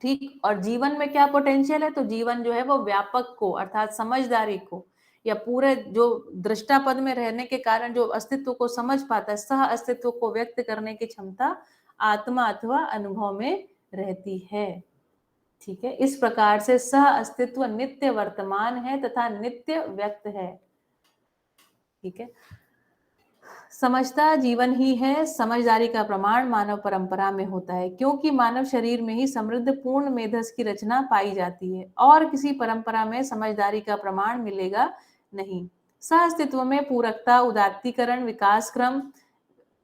ठीक, और जीवन में क्या पोटेंशियल है? तो जीवन जो है वो व्यापक को अर्थात समझदारी को या पूरे जो दृष्टा पद में रहने के कारण जो अस्तित्व को समझ पाता है, सह अस्तित्व को व्यक्त करने की क्षमता आत्मा अथवा अनुभव में रहती है। ठीक है, इस प्रकार से सह अस्तित्व नित्य वर्तमान है तथा नित्य व्यक्त है। ठीक है, समझता जीवन ही है। समझदारी का प्रमाण मानव परंपरा में होता है, क्योंकि मानव शरीर में ही समृद्ध पूर्ण मेधस की रचना पाई जाती है और किसी परंपरा में समझदारी का प्रमाण मिलेगा नहीं। सह अस्तित्व में पूरकता, उदात्तीकरण, विकास क्रम,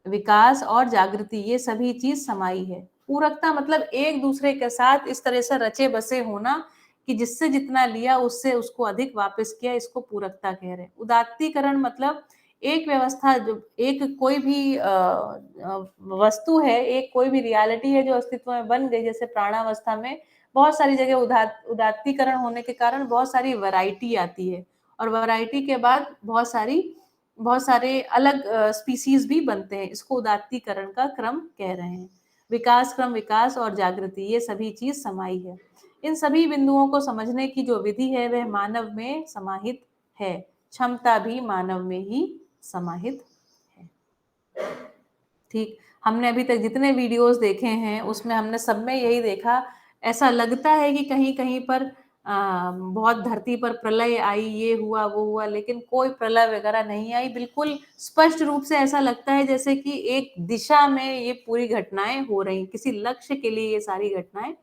विकास और जागृति, ये सभी चीज समाई है। पूरकता मतलब एक दूसरे के साथ इस तरह से रचे बसे होना कि जिससे जितना लिया उससे उसको अधिक वापस किया, इसको पूरकता कह रहे हैं। उदात्तीकरण मतलब एक व्यवस्था, जो एक कोई भी वस्तु है, एक कोई भी रियलिटी है जो अस्तित्व में बन गई, जैसे प्राणावस्था में बहुत सारी जगह उदात्तीकरण होने के कारण बहुत सारी वैरायटी आती है और वैरायटी के बाद बहुत सारे अलग स्पीसीज भी बनते हैं। इसको उदात्तीकरण का क्रम कह रहे हैं। विकास क्रम, विकास और जागृति, ये सभी चीज समाई है। इन सभी बिंदुओं को समझने की जो विधि है वह मानव में समाहित है। क्षमता भी मानव में ही समाहित है। ठीक, हमने अभी तक जितने वीडियोस देखे हैं उसमें हमने सब में यही देखा, ऐसा लगता है कि कहीं कहीं पर बहुत धरती पर प्रलय आई, ये हुआ वो हुआ, लेकिन कोई प्रलय वगैरह नहीं आई। बिल्कुल स्पष्ट रूप से ऐसा लगता है जैसे कि एक दिशा में ये पूरी घटनाएं हो रही, किसी लक्ष्य के लिए ये सारी घटनाएं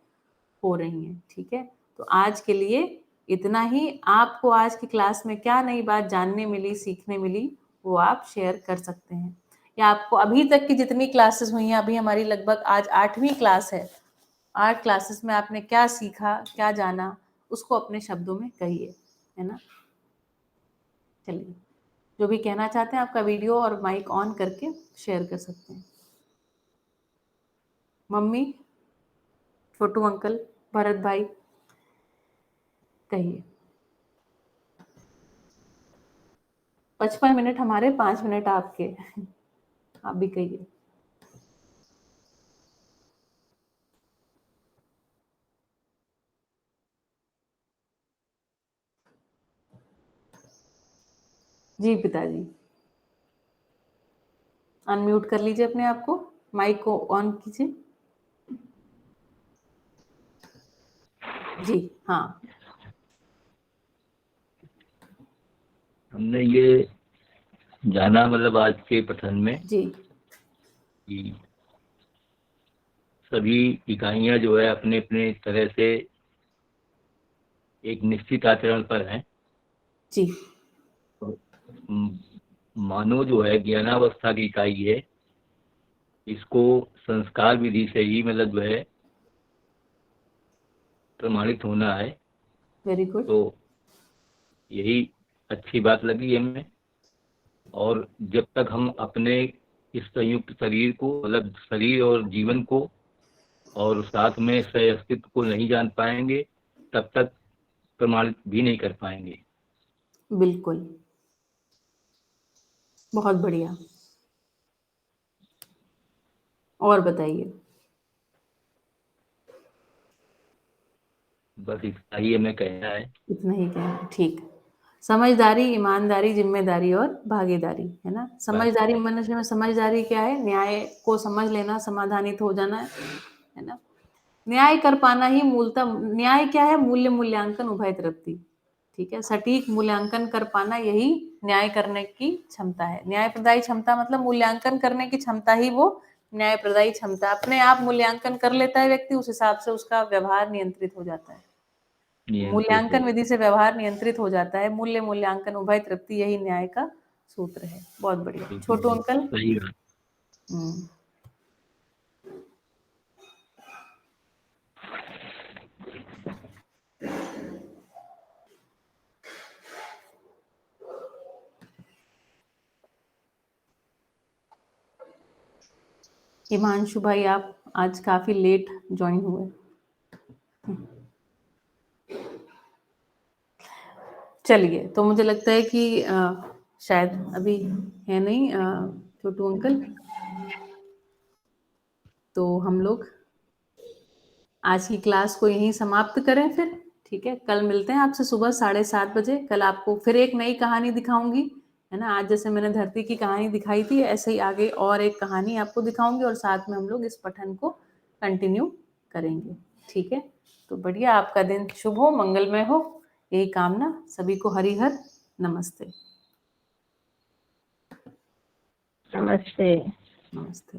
हो रही हैं। ठीक है, तो आज के लिए इतना ही। आपको आज की क्लास में क्या नई बात जानने मिली, सीखने मिली, वो आप शेयर कर सकते हैं, या आपको अभी तक की जितनी क्लासेस हुई हैं, अभी हमारी लगभग आज 8वीं क्लास है, 8 क्लासेस में आपने क्या सीखा, क्या जाना, उसको अपने शब्दों में कहिए, है ना। चलिए, जो भी कहना चाहते हैं आपका वीडियो और माइक ऑन करके शेयर कर सकते हैं। मम्मी, छोटू अंकल, भरत भाई, कहिए। 55 मिनट हमारे, 5 मिनट आपके। आप भी कहिए। जी पिताजी, अनम्यूट कर लीजिए अपने आप को, माइक को ऑन कीजिए। जी हाँ। हमने ये जाना मतलब आज के पठन में जी कि सभी इकाइयां जो है अपने अपने तरह से एक निश्चित आचरण पर हैं। जी मानव जो है ज्ञानावस्था की इकाई है, इसको संस्कार विधि से ही मतलब जो है प्रमाणित होना है। Very good. तो यही अच्छी बात लगी हमें। और जब तक हम अपने इस संयुक्त शरीर को मतलब शरीर और जीवन को और साथ में सह अस्तित्व को नहीं जान पाएंगे, तब तक प्रमाणित भी नहीं कर पाएंगे। बिल्कुल, बहुत बढ़िया। और बताइए। बस इतना ही हमें कहना है। इतना ही कहना, ठीक। समझदारी, ईमानदारी, जिम्मेदारी और भागीदारी, है ना। समझदारी, मनुष्य में समझदारी क्या है? न्याय को समझ लेना, समाधानित हो जाना है ना। न्याय कर पाना ही मूलतः न्याय क्या है? मूल्य मूल्यांकन उभय तृप्ति। ठीक है, सटीक मूल्यांकन कर पाना, यही न्याय करने की क्षमता है। न्याय प्रदायी क्षमता मतलब मूल्यांकन करने की क्षमता ही वो न्याय प्रदायी क्षमता। अपने आप मूल्यांकन कर लेता है व्यक्ति, उस हिसाब से उसका व्यवहार नियंत्रित हो जाता है। मूल्यांकन विधि से व्यवहार नियंत्रित हो जाता है। मूल्य मूल्यांकन उभय तृप्ति, यही न्याय का सूत्र है। बहुत बढ़िया। छोटू अंकल। सही बात। हिमांशु भाई, आप आज काफी लेट ज्वाइन हुए। चलिए, तो मुझे लगता है कि शायद अभी है नहीं छोटू अंकल, तो हम लोग आज की क्लास को यहीं समाप्त करें फिर। ठीक है, कल मिलते हैं आपसे सुबह 7:30 बजे। कल आपको फिर एक नई कहानी दिखाऊंगी, है ना। आज जैसे मैंने धरती की कहानी दिखाई थी, ऐसे ही आगे और एक कहानी आपको दिखाऊंगी, और साथ में हम लोग इस पठन को कंटिन्यू करेंगे। ठीक है, तो बढ़िया, आपका दिन शुभ हो, मंगलमय हो, यही कामना। सभी को हरिहर नमस्ते। नमस्ते। नमस्ते।